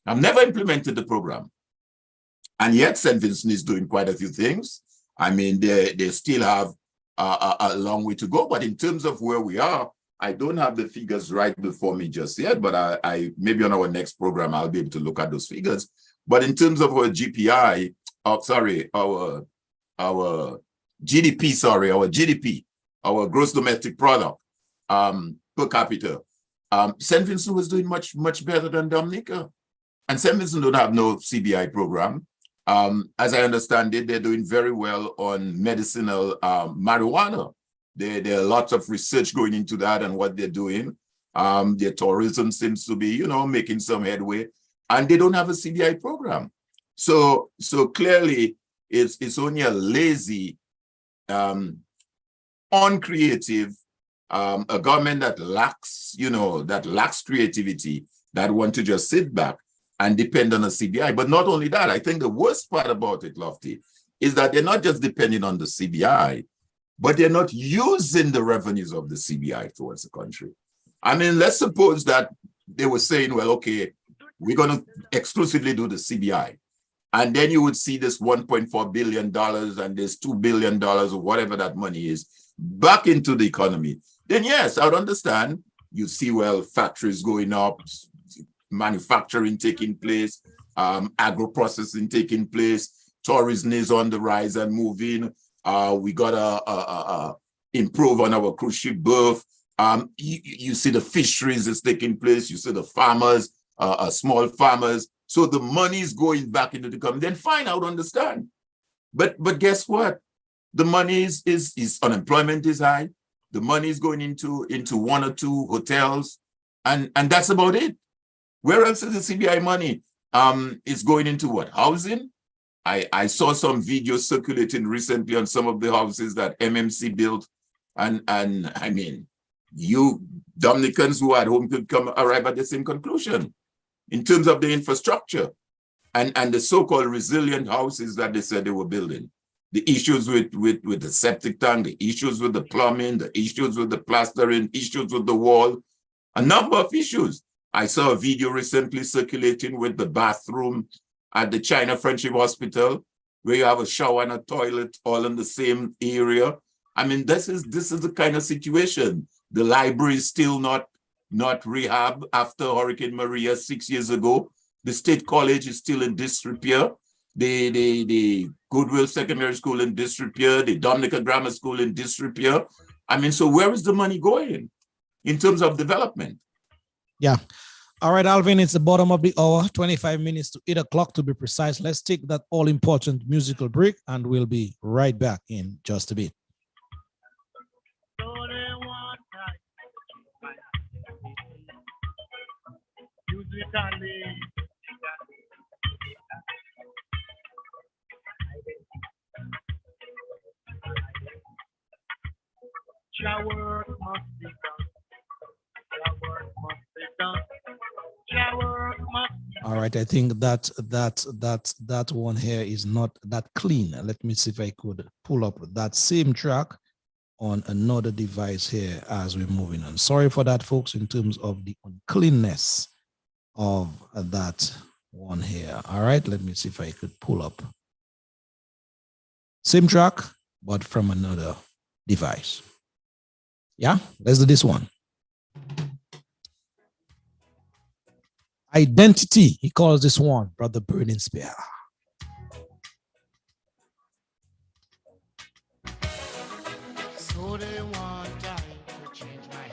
I've never implemented the program. And yet St. Vincent is doing quite a few things. I mean, they still have a long way to go. But in terms of where we are, I don't have the figures right before me just yet, but I maybe on our next program, I'll be able to look at those figures. But in terms of our GPI, our GDP, our gross domestic product per capita, St. Vincent was doing much better than Dominica. And St. Vincent don't have no CBI program. As I understand it, they're doing very well on medicinal marijuana. There are lots of research going into that and what they're doing. Their tourism seems to be, making some headway, and they don't have a CBI program. So clearly, it's only a lazy, uncreative, a government that lacks creativity, that want to just sit back and depend on a CBI. But not only that, I think the worst part about it, Lofty, is that they're not just depending on the CBI, but they're not using the revenues of the CBI towards the country. I mean, let's suppose that they were saying, well, okay, we're going to exclusively do the CBI. And then you would see this $1.4 billion and this $2 billion or whatever that money is back into the economy. Then yes, I would understand. You see, well, factories going up, manufacturing taking place, agro-processing taking place, tourism is on the rise and moving. We got to improve on our cruise ship berth. You see the fisheries is taking place. You see the farmers, small farmers. So the money is going back into the company. Then fine, I would understand. But guess what? The money is unemployment is high. The money is going into one or two hotels, and that's about it. Where else is the CBI money? It's going into what? Housing? I saw some videos circulating recently on some of the houses that MMC built, and I mean, you Dominicans who are at home could arrive at the same conclusion in terms of the infrastructure and the so-called resilient houses that they said they were building. The issues with the septic tank, the issues with the plumbing, the issues with the plastering, issues with the wall, a number of issues. I saw a video recently circulating with the bathroom at the China Friendship Hospital, where you have a shower and a toilet all in the same area. I mean, this is the kind of situation. The library is still not rehab after Hurricane Maria 6 years ago. The State College is still in disrepair. The Goodwill Secondary School in disrepair. The Dominica Grammar School in disrepair. I mean, so where is the money going in terms of development? Yeah. All right, Alvin, it's the bottom of the hour, 25 minutes to 8 o'clock to be precise. Let's take that all-important musical break, and we'll be right back in just a bit. Your work must be done. Your work must be done. Your work must be done. All right, I think that one here is not that clean. Let me see if I could pull up that same track on another device here as we're moving on. Sorry for that, folks, in terms of the uncleanness of that one here. All right, let me see if I could pull up same track, but from another device. Yeah, let's do this one. Identity, he calls this one, Brother Burning Spear. So they want I to change my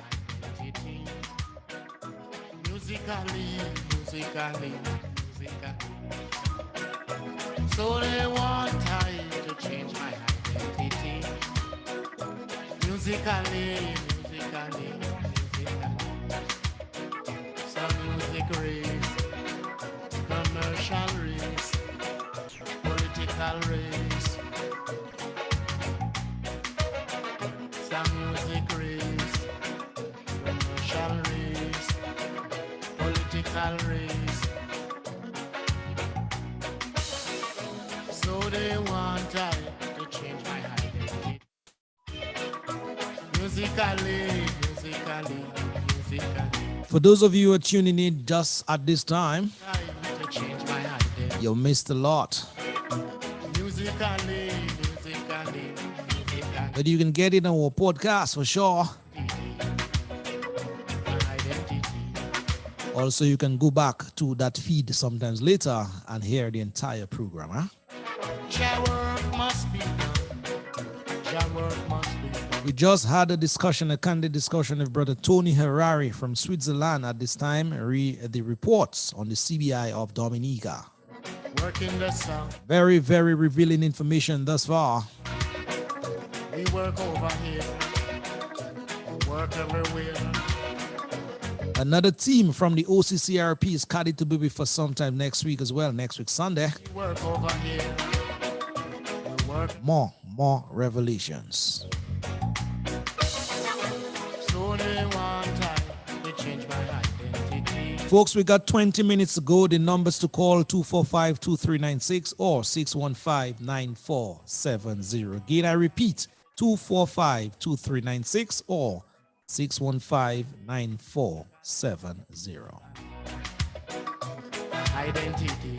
identity. Musically. So they want I to change my identity. Musically. Some music race, commercial race, political race. Some music race, commercial race, political race. So they want I to change my identity. Musically. For those of you who are tuning in just at this time, To change my identity. you missed a lot. Musically. But you can get it on our podcast for sure. Also, you can go back to that feed sometimes later and hear the entire program. Huh? Your work must be done. Your work must be done. We just had a discussion, a candid discussion with Brother Tony Harari from Switzerland at this time. Read the reports on the CBI of Dominica. Working the sun. Very, very revealing information thus far. We work over here. We work everywhere. Another team from the OCCRP is scheduled to be with us sometime next week as well, next week Sunday. We work over here. We work. More revelations. So they want I to change my identity. Folks, we got 20 minutes to go. The numbers to call 245-2396 or 615-9470. Again, I repeat, 245-2396 or 615-9470. Identity.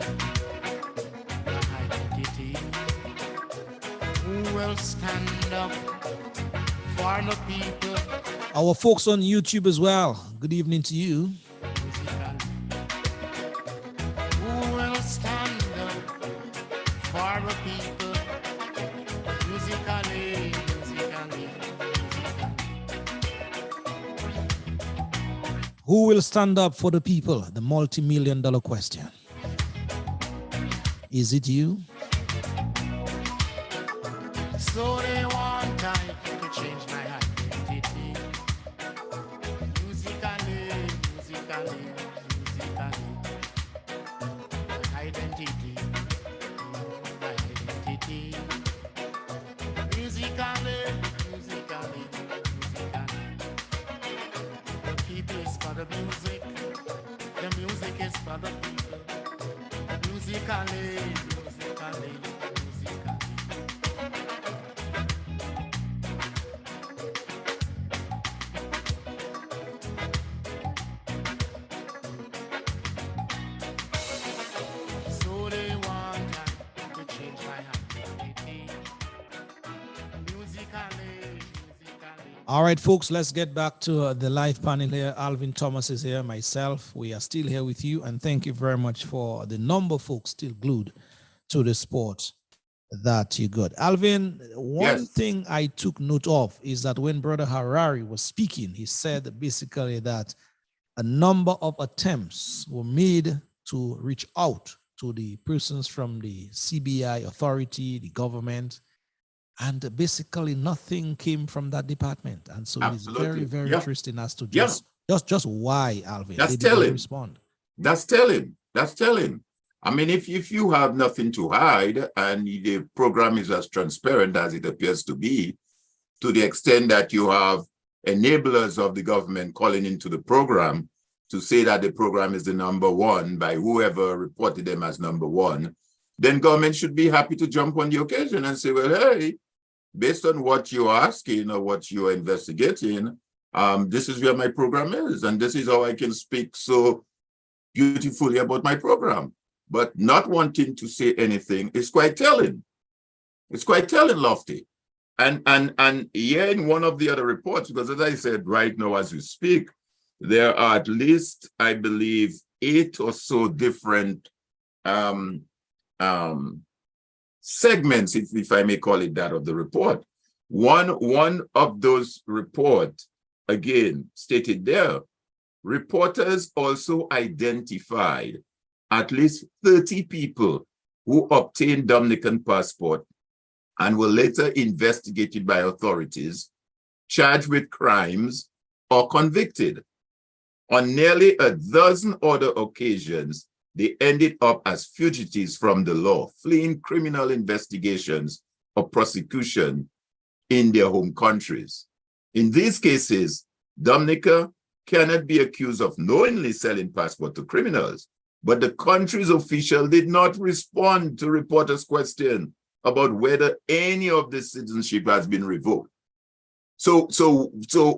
Who will stand up for the people? Our folks on YouTube as well, good evening to you. Who will stand up for the people? Musically. Who will stand up for the people? The multi-million-dollar question. Is it you? So they want I to change my identity. Musically. My identity. Musically. The people is for the music. The music is for the people. Musically. So they want to change my identity. Musically. All right, folks, let's get back to the live panel here. Alvin Thomas is here, myself. We are still here with you, and thank you very much for the number of folks still glued to the sport that you got. Alvin, one thing I took note of is that when Brother Harari was speaking, he said basically that a number of attempts were made to reach out to the persons from the CBI authority, the government, and basically nothing came from that department. And so it's very, very interesting as to just why, Alvin, That's they didn't telling. respond. That's telling. I mean, if you have nothing to hide and the program is as transparent as it appears to be, to the extent that you have enablers of the government calling into the program to say that the program is the number one by whoever reported them as number one, then government should be happy to jump on the occasion and say, well, hey, based on what you're asking or what you're investigating, this is where my program is, and this is how I can speak so beautifully about my program. But not wanting to say anything is quite telling. It's quite telling, Lofty. And here in one of the other reports, because as I said, right now as we speak, there are at least, I believe, 8 or so different segments, if I may call it that, of the report. One of those reports, again, stated there, reporters also identified at least 30 people who obtained Dominican passport and were later investigated by authorities, charged with crimes, or convicted. On nearly a dozen other occasions, they ended up as fugitives from the law, fleeing criminal investigations or prosecution in their home countries. In these cases, Dominica cannot be accused of knowingly selling passport to criminals, but the country's official did not respond to reporters' question about whether any of the citizenship has been revoked. So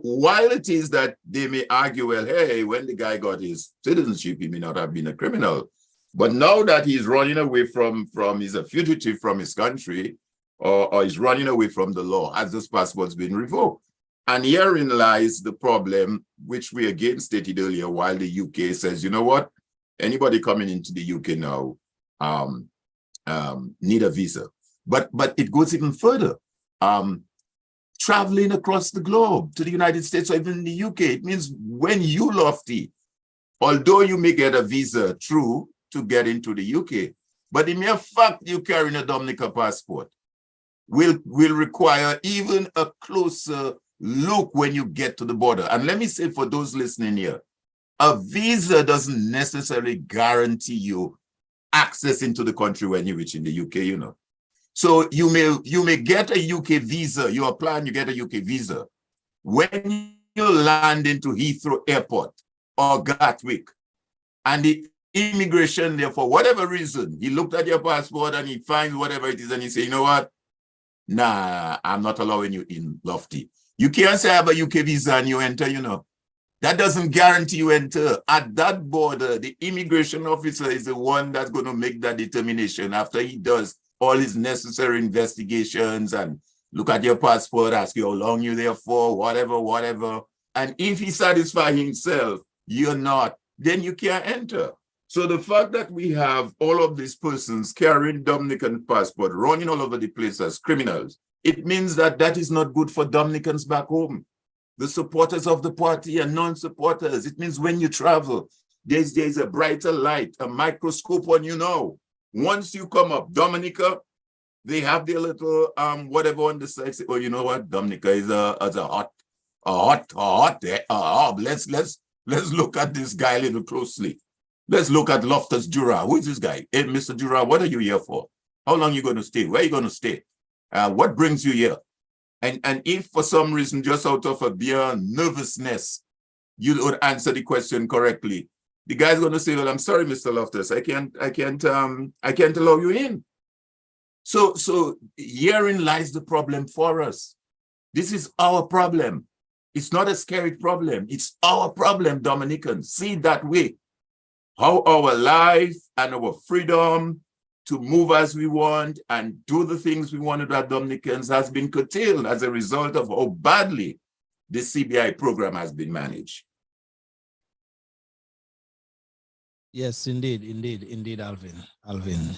while it is that they may argue, well, hey, when the guy got his citizenship, he may not have been a criminal. But now that he's running away from he's a fugitive from his country, or he's running away from the law, has those passports been revoked? And herein lies the problem, which we again stated earlier, while the UK says, you know what, anybody coming into the UK now need a visa. But it goes even further. Traveling across the globe to the United States or even the UK, it means when you, Lofty, although you may get a visa through to get into the UK, but the mere fact you carrying a Dominica passport will require even a closer look when you get to the border. And let me say for those listening here, a visa doesn't necessarily guarantee you access into the country when you reach in the UK, you know. So you may get a UK visa, you apply and you get a UK visa. When you land into Heathrow Airport or Gatwick, and the immigration there, for whatever reason, he looked at your passport and he finds whatever it is and he say, you know what? Nah, I'm not allowing you in, Lofty. You can't say I have a UK visa and you enter, you know. That doesn't guarantee you enter. At that border, the immigration officer is the one that's going to make that determination after he does all his necessary investigations and look at your passport, ask you how long you're there for, whatever. And if he satisfies himself, you're not, then you can't enter. So the fact that we have all of these persons carrying Dominican passport, running all over the place as criminals, it means that that is not good for Dominicans back home. The supporters of the party and non-supporters. It means when you travel, there's a brighter light, a microscope on you now. Once you come up, Dominica, they have their little whatever on the side. Say, oh, you know what? Dominica is a hot. Let's look at this guy a little closely. Let's look at Loftus Jura. Who is this guy? Hey, Mr. Jura, what are you here for? How long are you going to stay? Where are you going to stay? What brings you here? And if for some reason, just out of a bare nervousness, you would answer the question correctly, the guy's going to say, well, I'm sorry, Mr. Loftus, I can't allow you in. So herein lies the problem for us. This is our problem. It's not a scary problem. It's our problem, Dominicans. See it that way. How our life and our freedom to move as we want and do the things we wanted as Dominicans has been curtailed as a result of how badly the CBI program has been managed. Yes, indeed, Alvin.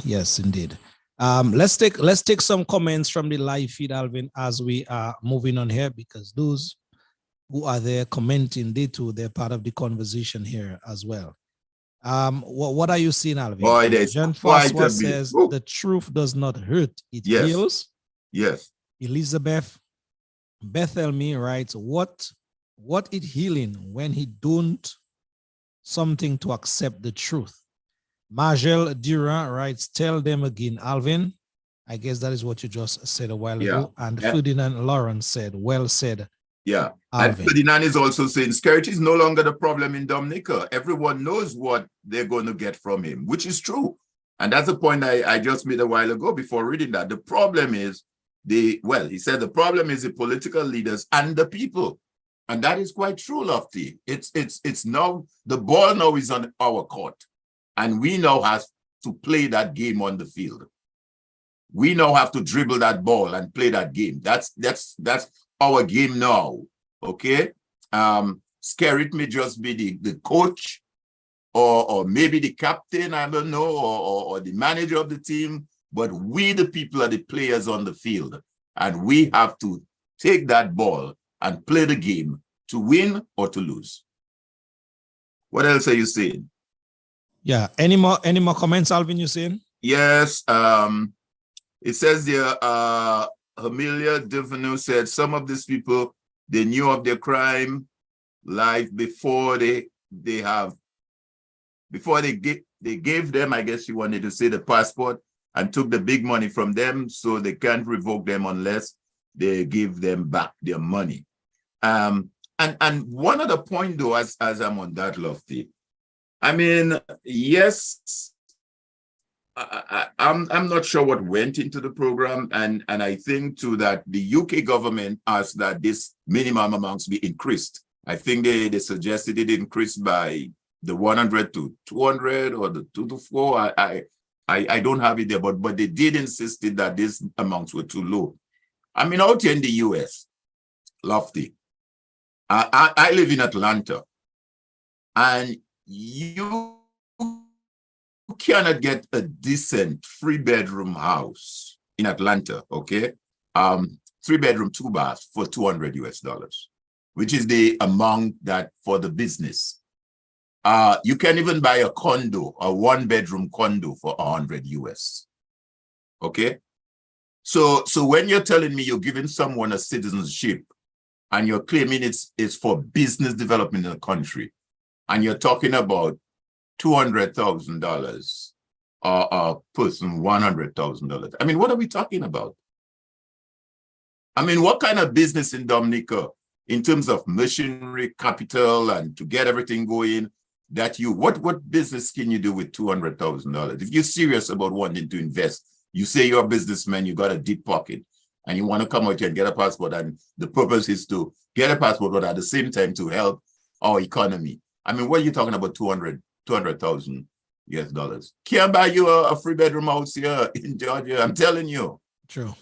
Yes, indeed. Let's take some comments from the live feed, Alvin, as we are moving on here, because those who are there commenting, they're part of the conversation here as well. What are you seeing, Alvin? Boy, John François says the truth does not hurt, it heals. Yes. Elizabeth Bethelme writes, what is healing when he don't something to accept the truth? Margel Durant writes, tell them again, Alvin. I guess that is what you just said a while Yeah. ago. And Yeah. Ferdinand Lawrence said, well said. Yeah. Alvin. And Ferdinand is also saying security is no longer the problem in Dominica. Everyone knows what they're going to get from him, which is true. And that's the point I just made a while ago before reading that. The problem is he said the problem is the political leaders and the people. And that is quite true, Lofty. It's now, the ball now is on our court. And we now have to play that game on the field. We now have to dribble that ball and play that game. That's our game now. Okay. Skerrit may just be the coach or maybe the captain, I don't know, or the manager of the team, but we, the people, are the players on the field. And we have to take that ball and play the game to win or to lose. What else are you saying? Yeah. Any more comments, Alvin, you saying? Yes. It says there, Amelia Devenu said some of these people, they knew of their crime life before they gave them, I guess she wanted to say, the passport and took the big money from them, so they can't revoke them unless they give them back their money. And one other point though, as I'm on that, Lofty, I mean, yes, I'm not sure what went into the program, and I think too that the UK government asked that this minimum amounts be increased. I think they suggested it increased by the 100 to 200 or the 2 to 4. I don't have it there, but they did insist that these amounts were too low. I mean, out here in the US, Lofty, I live in Atlanta, and you cannot get a decent 3-bedroom house in Atlanta, okay? 3-bedroom, 2 baths for $200 US, which is the amount that for the business. You can even buy a condo, a 1-bedroom condo for $100 US, okay? So when you're telling me you're giving someone a citizenship and you're claiming it's for business development in the country, and you're talking about $200,000 or a person $100,000. I mean, what are we talking about? I mean, what kind of business in Dominica in terms of machinery, capital, and to get everything going that what business can you do with $200,000? If you're serious about wanting to invest, you say you're a businessman, you got a deep pocket, and you want to come out here and get a passport, and the purpose is to get a passport, but at the same time to help our economy. I mean, what are you talking about? $200,000 US. Can't buy you a 3-bedroom house here in Georgia. I'm telling you. True.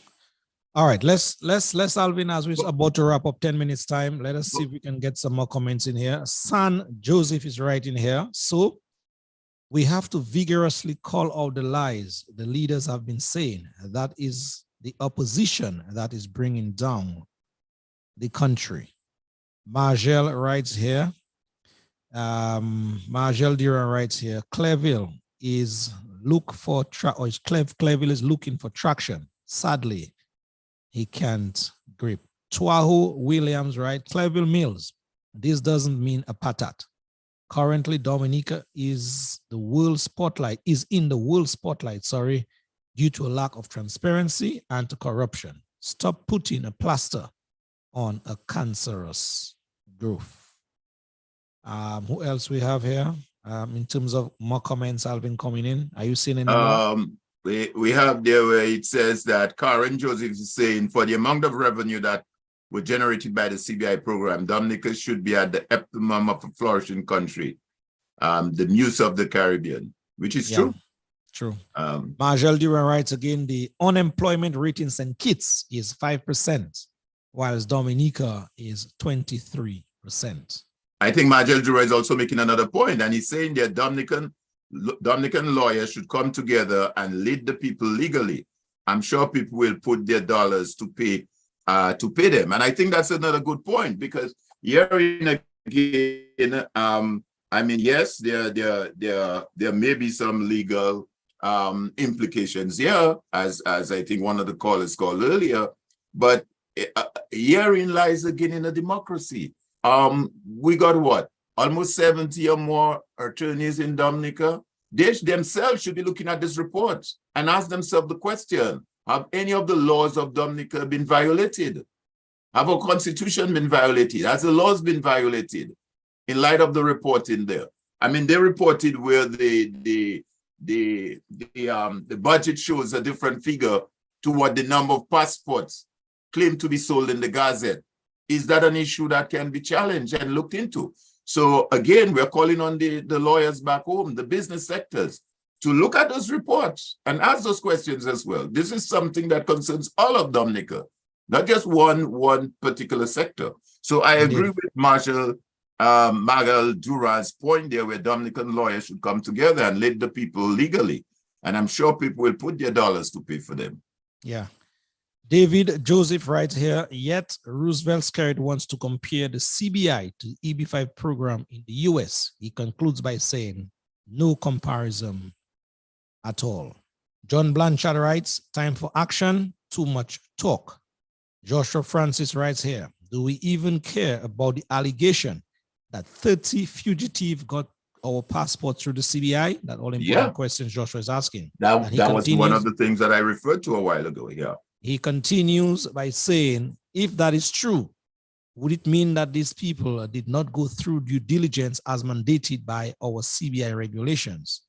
All right, let's Alvin, as we're about to wrap up 10 minutes time, let us see if we can get some more comments in here. San Joseph is right in here. So we have to vigorously call out the lies the leaders have been saying. That is the opposition that is bringing down the country. Margel writes here. Margel Duran writes here. Cleville is Cleville is looking for traction. Sadly, he can't grip. Twahu Williams, right? Cleville Mills. This doesn't mean a patat. Currently, Dominica is in the world spotlight, due to a lack of transparency and to corruption. Stop putting a plaster on a cancerous growth. Who else we have here? In terms of more comments, Alvin, coming in. Are you seeing any more? We have there where it says that Karen Joseph is saying for the amount of revenue that were generated by the CBI program, Dominica should be at the optimum of a flourishing country, the muse of the Caribbean, which is true. True. Margel Duran writes again, the unemployment rate in St. Kitts is 5%, whilst Dominica is 23%. I think Margel Duran is also making another point, and he's saying that Dominican lawyers should come together and lead the people legally. I'm sure people will put their dollars to pay them. And I think that's another good point, because hearing again, I mean, yes, there may be some legal implications here, as I think one of the callers called earlier, but herein lies again in a democracy. We got what? Almost 70 or more attorneys in Dominica. They themselves should be looking at this report and ask themselves the question, have any of the laws of Dominica been violated? Have our constitution been violated? Has the laws been violated in light of the reporting there? I mean, they reported where the budget shows a different figure to what the number of passports claimed to be sold in the Gazette. Is that an issue that can be challenged and looked into? So again, we're calling on the lawyers back home, the business sectors, to look at those reports and ask those questions as well. This is something that concerns all of Dominica, not just one particular sector. So I agree with Marshal Magal Duran's point there, where Dominican lawyers should come together and lead the people legally. And I'm sure people will put their dollars to pay for them. Yeah. David Joseph writes here, yet Roosevelt Scared wants to compare the CBI to the EB5 program in the US. He concludes by saying, no comparison at all. John Blanchard writes, time for action, too much talk. Joshua Francis writes here, do we even care about the allegation that 30 fugitives got our passport through the CBI? That all important questions Joshua is asking. That was one of the things that I referred to a while ago. Yeah. He continues by saying, if that is true, would it mean that these people did not go through due diligence as mandated by our CBI regulations?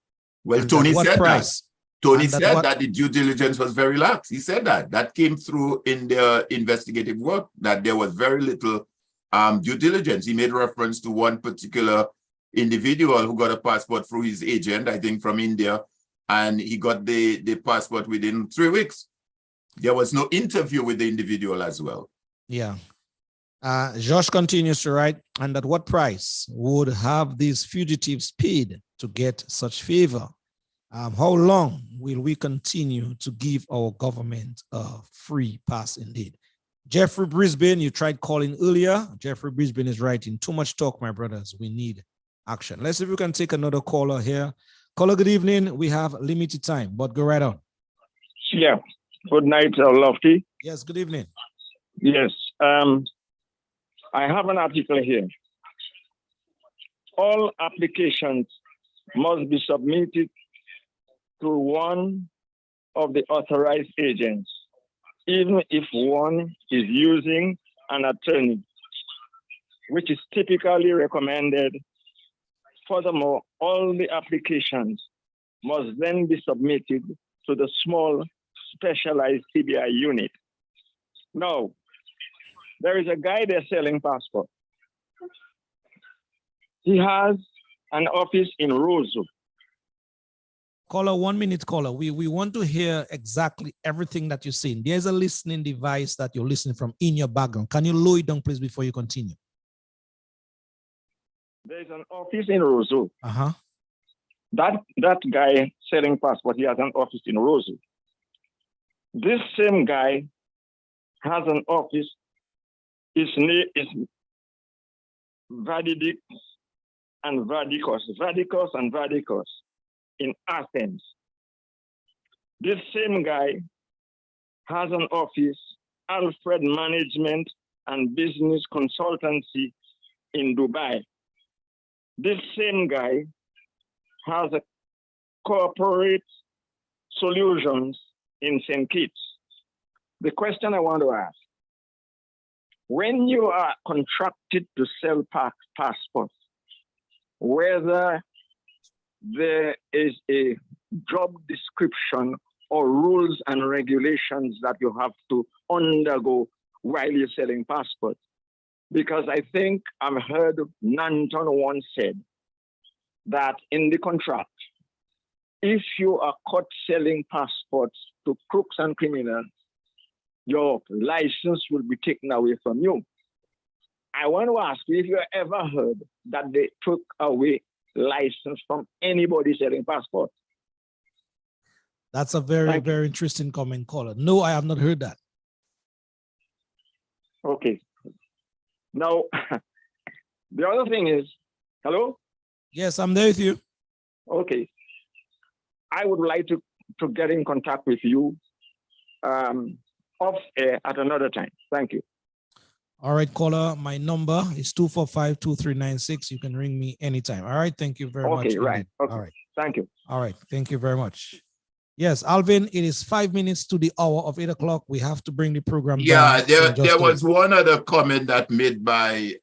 Well, Tony said that. Tony said that the due diligence was very lax. He said that. That came through in their investigative work, that there was very little due diligence. He made reference to one particular individual who got a passport through his agent, I think from India, and he got the passport within 3 weeks. There was no interview with the individual as well. Yeah. Josh continues to write, and at what price would have these fugitives paid to get such favor? How long will we continue to give our government a free pass indeed? Jeffrey Brisbane, you tried calling earlier. Jeffrey Brisbane is writing, too much talk, my brothers. We need action. Let's see if we can take another caller here. Caller, good evening. We have limited time, but go right on. Yeah. Good night, Lofty. Yes, good evening. Yes. I have an article here. All applications must be submitted to one of the authorized agents, even if one is using an attorney, which is typically recommended. Furthermore, all the applications must then be submitted to the small specialized CBI unit. Now, there is a guy there selling passports. He has an office in Roseau. Caller, 1 minute, caller. We want to hear exactly everything that you're saying. There's a listening device that you're listening from in your background. Can you lower it down, please, before you continue? There's an office in Roseau. Uh-huh. That guy selling passport, he has an office in Roseau. This same guy has an office. His name is Vadidix and Vadikos in Athens. This same guy has an office, Alfred Management and Business Consultancy in Dubai. This same guy has a corporate solutions in St. Kitts. The question I want to ask, when you are contracted to sell passports, whether there is a job description or rules and regulations that you have to undergo while you're selling passports. Because I think I've heard Nanton once said that in the contract, if you are caught selling passports to crooks and criminals, your license will be taken away from you. I want to ask you if you ever heard that they took away license from anybody selling passports. That's a very, very interesting comment, caller. No, I have not heard that. Okay. Now, the other thing is, hello? Yes, I'm there with you. Okay. I would like to get in contact with you off air at another time. Thank you. All right, caller. My number is 245-2396. You can ring me anytime. All right. Thank you very much. Okay, right. Okay. All right. Thank you. All right. Thank you very much. Yes, Alvin, it is 5 minutes to the hour of 8 o'clock. We have to bring the program Yeah, down. there was one other comment that made by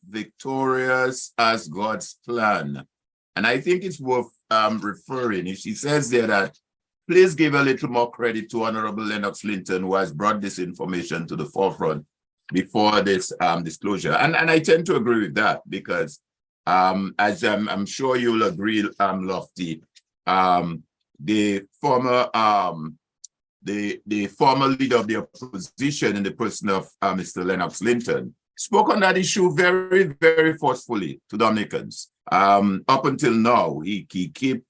Victorious as God's plan. And I think it's worth referring. She says there that please give a little more credit to Honorable Lennox Linton, who has brought this information to the forefront before this disclosure. And I tend to agree with that because as I'm sure you'll agree, Lofty, the former leader of the opposition in the person of Mr. Lennox Linton spoke on that issue very, very forcefully to Dominicans. Up until now, he keep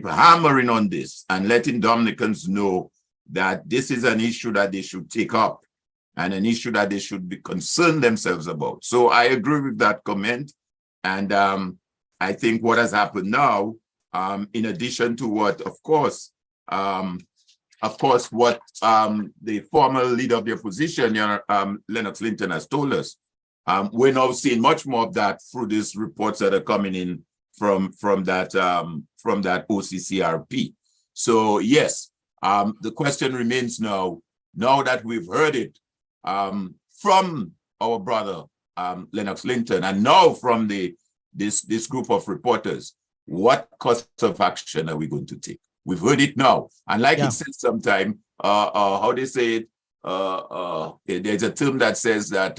hammering on this and letting Dominicans know that this is an issue that they should take up and an issue that they should be concerned themselves about. So I agree with that comment. And I think what has happened now, in addition to what, of course, what the former leader of the opposition, Lennox Linton, has told us, we're now seeing much more of that through these reports that are coming in from that OCCRP. So yes, the question remains now that we've heard it from our brother Lennox Linton, and now from this group of reporters, what course of action are we going to take? We've heard it now. And like it said sometime, how they say it, there's a term that says that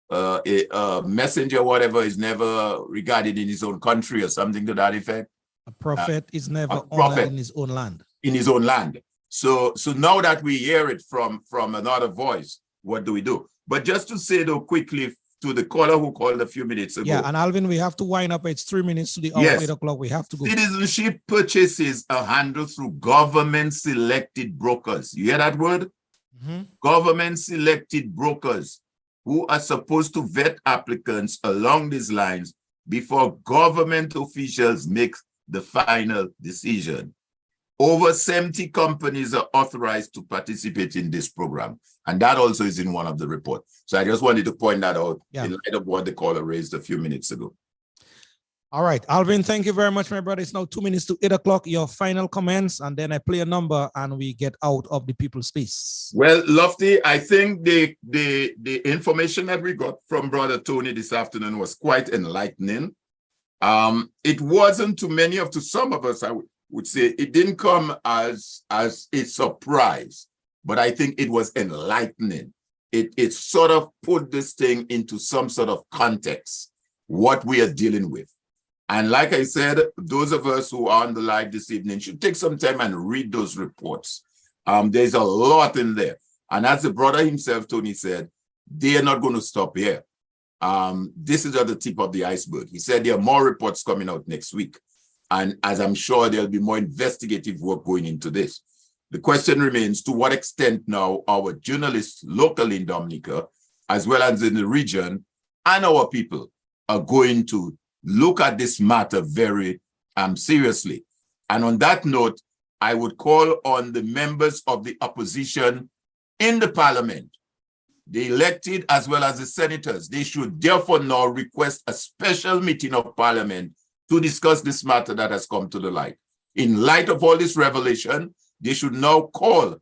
a messenger, whatever, is never regarded in his own country or something to that effect. A prophet is never honored in his own land. In his own land. So now that we hear it from another voice, what do we do? But just to say though quickly to the caller who called a few minutes ago. Yeah, and Alvin, we have to wind up. It's 3 minutes to the hour, 8 o'clock. We have to go. Citizenship purchases are handled through government-selected brokers. You hear that word? Mm-hmm. Government-selected brokers who are supposed to vet applicants along these lines before government officials make the final decision. Over 70 companies are authorized to participate in this program. And that also is in one of the reports. So I just wanted to point that out in light of what the caller raised a few minutes ago. All right, Alvin, thank you very much, my brother. It's now 2 minutes to 8 o'clock. Your final comments, and then I play a number and we get out of the people's space. Well, Lofty, I think the information that we got from Brother Tony this afternoon was quite enlightening. It wasn't to some of us, I would say, it didn't come as a surprise, but I think it was enlightening. It sort of put this thing into some sort of context, what we are dealing with. And like I said, those of us who are on the live this evening should take some time and read those reports. There's a lot in there. And as the brother himself, Tony, said, they are not going to stop here. This is at the tip of the iceberg. He said there are more reports coming out next week. And as I'm sure there'll be more investigative work going into this. The question remains, to what extent now our journalists locally in Dominica, as well as in the region, and our people are going to look at this matter very seriously. And on that note, I would call on the members of the opposition in the parliament, the elected as well as the senators. They should therefore now request a special meeting of parliament to discuss this matter that has come to the light. In light of all this revelation, they should now call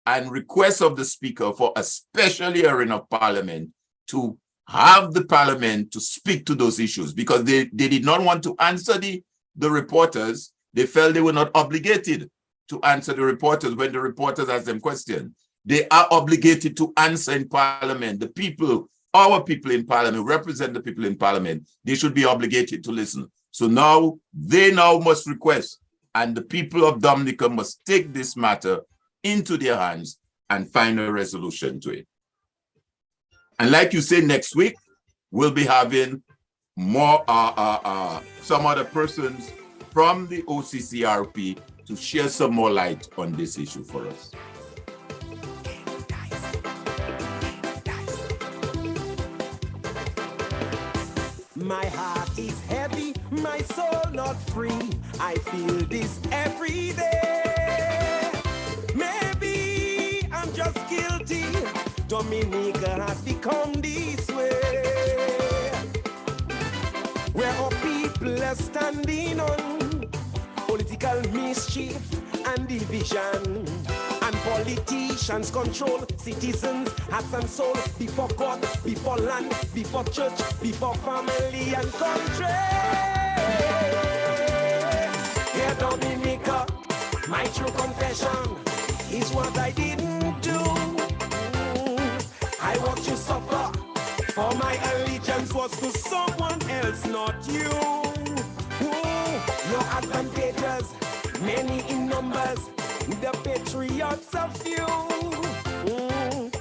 and request of the speaker for a special hearing of parliament to have the parliament to speak to those issues, because they did not want to answer the reporters. They felt they were not obligated to answer the reporters when the reporters asked them questions. They are obligated to answer in parliament. The people, our people in parliament, represent the people in parliament. They should be obligated to listen. So now they must request, and the people of Dominica must take this matter into their hands and find a resolution to it. And like you say, next week, we'll be having more, some other persons from the OCCRP to share some more light on this issue for us. My heart is heavy, my soul not free. I feel this every day. Maybe I'm just guilty. Dominica has become this way, where our people are standing on political political mischief and division. And politicians control citizens' hearts and soul before God, before land, before church, before family and country. Dear Dominica, my true confession is what I didn't do. I watched you suffer, for my allegiance was to someone else, not you. Your advantages, many in numbers, the patriots of few.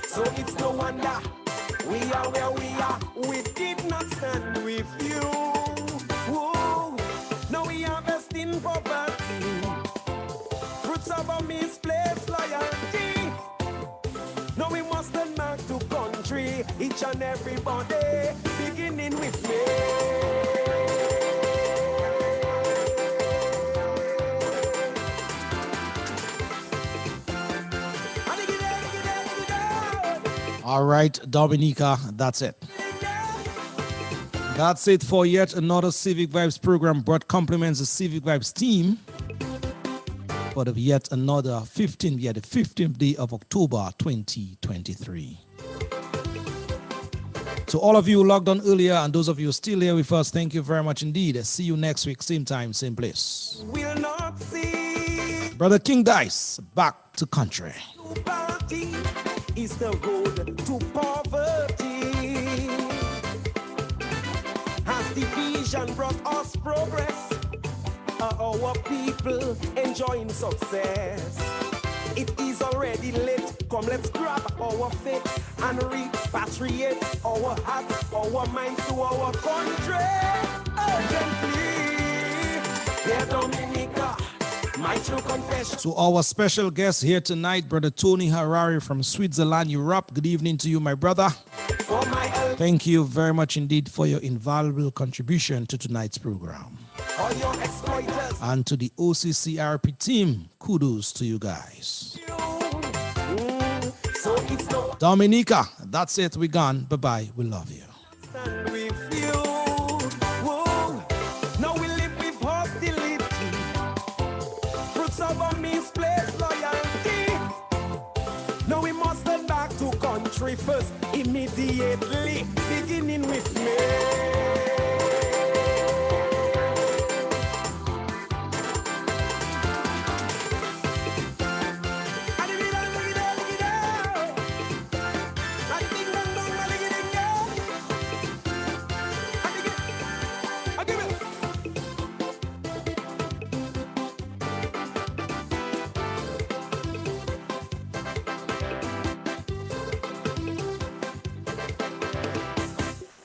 So it's no wonder we are where we are. We did not stand with you. Now we are best in poverty, fruits of our misplaced loyalty. Now we must turn back to country, each and everybody, beginning with me. All right, Dominica, that's it. That's it for yet another Civic Vibes program. Brought compliments the Civic Vibes team for the yet another 15th day of October 2023. To all of you logged on earlier and those of you still here with us, thank you very much indeed. See you next week, same time, same place. We'll not see. Brother King Dice, back to country. Poverty is the road to poverty. Has division brought us progress? Are our people enjoying success? It is already late. Come, let's grab our faith and repatriate our hearts, our minds to our country. Urgently, dear Dominica, my true confession. So our special guest here tonight, Brother Tony Harari from Switzerland, Europe. Good evening to you, my brother. Thank you very much indeed for your invaluable contribution to tonight's program. And to the OCCRP team, kudos to you guys. Dominica, that's it, we're gone. Bye-bye, we love you. Now we live with hostility, fruits of a misplaced loyalty. Now we must turn back to country first, immediately, beginning with me.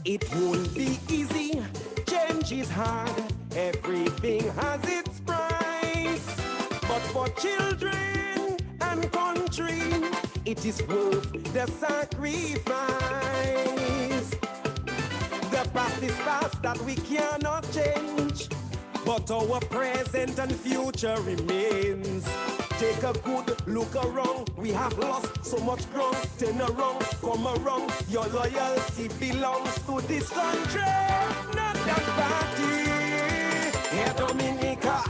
It won't be easy, change is hard, everything has its price. But for children and country, it is worth the sacrifice. The past is past that we cannot change, but our present and future remains. Take a good look around, we have lost so much ground. Turn around, come around, your loyalty belongs to this country, not that party. Here Dominica,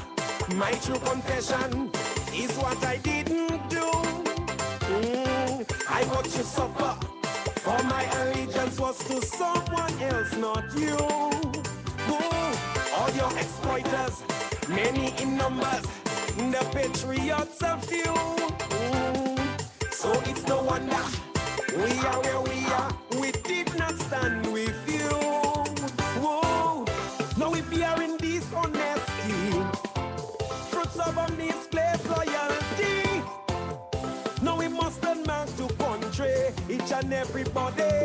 my true confession is what I didn't do. I watched you suffer, for my allegiance was to someone else, not you. All your exploiters, many in numbers, the patriots of few. So it's no wonder we are where we are. We did not stand with you. Now we are in dishonesty, fruits of a misplaced loyalty. Now we must turn back to country, each and everybody.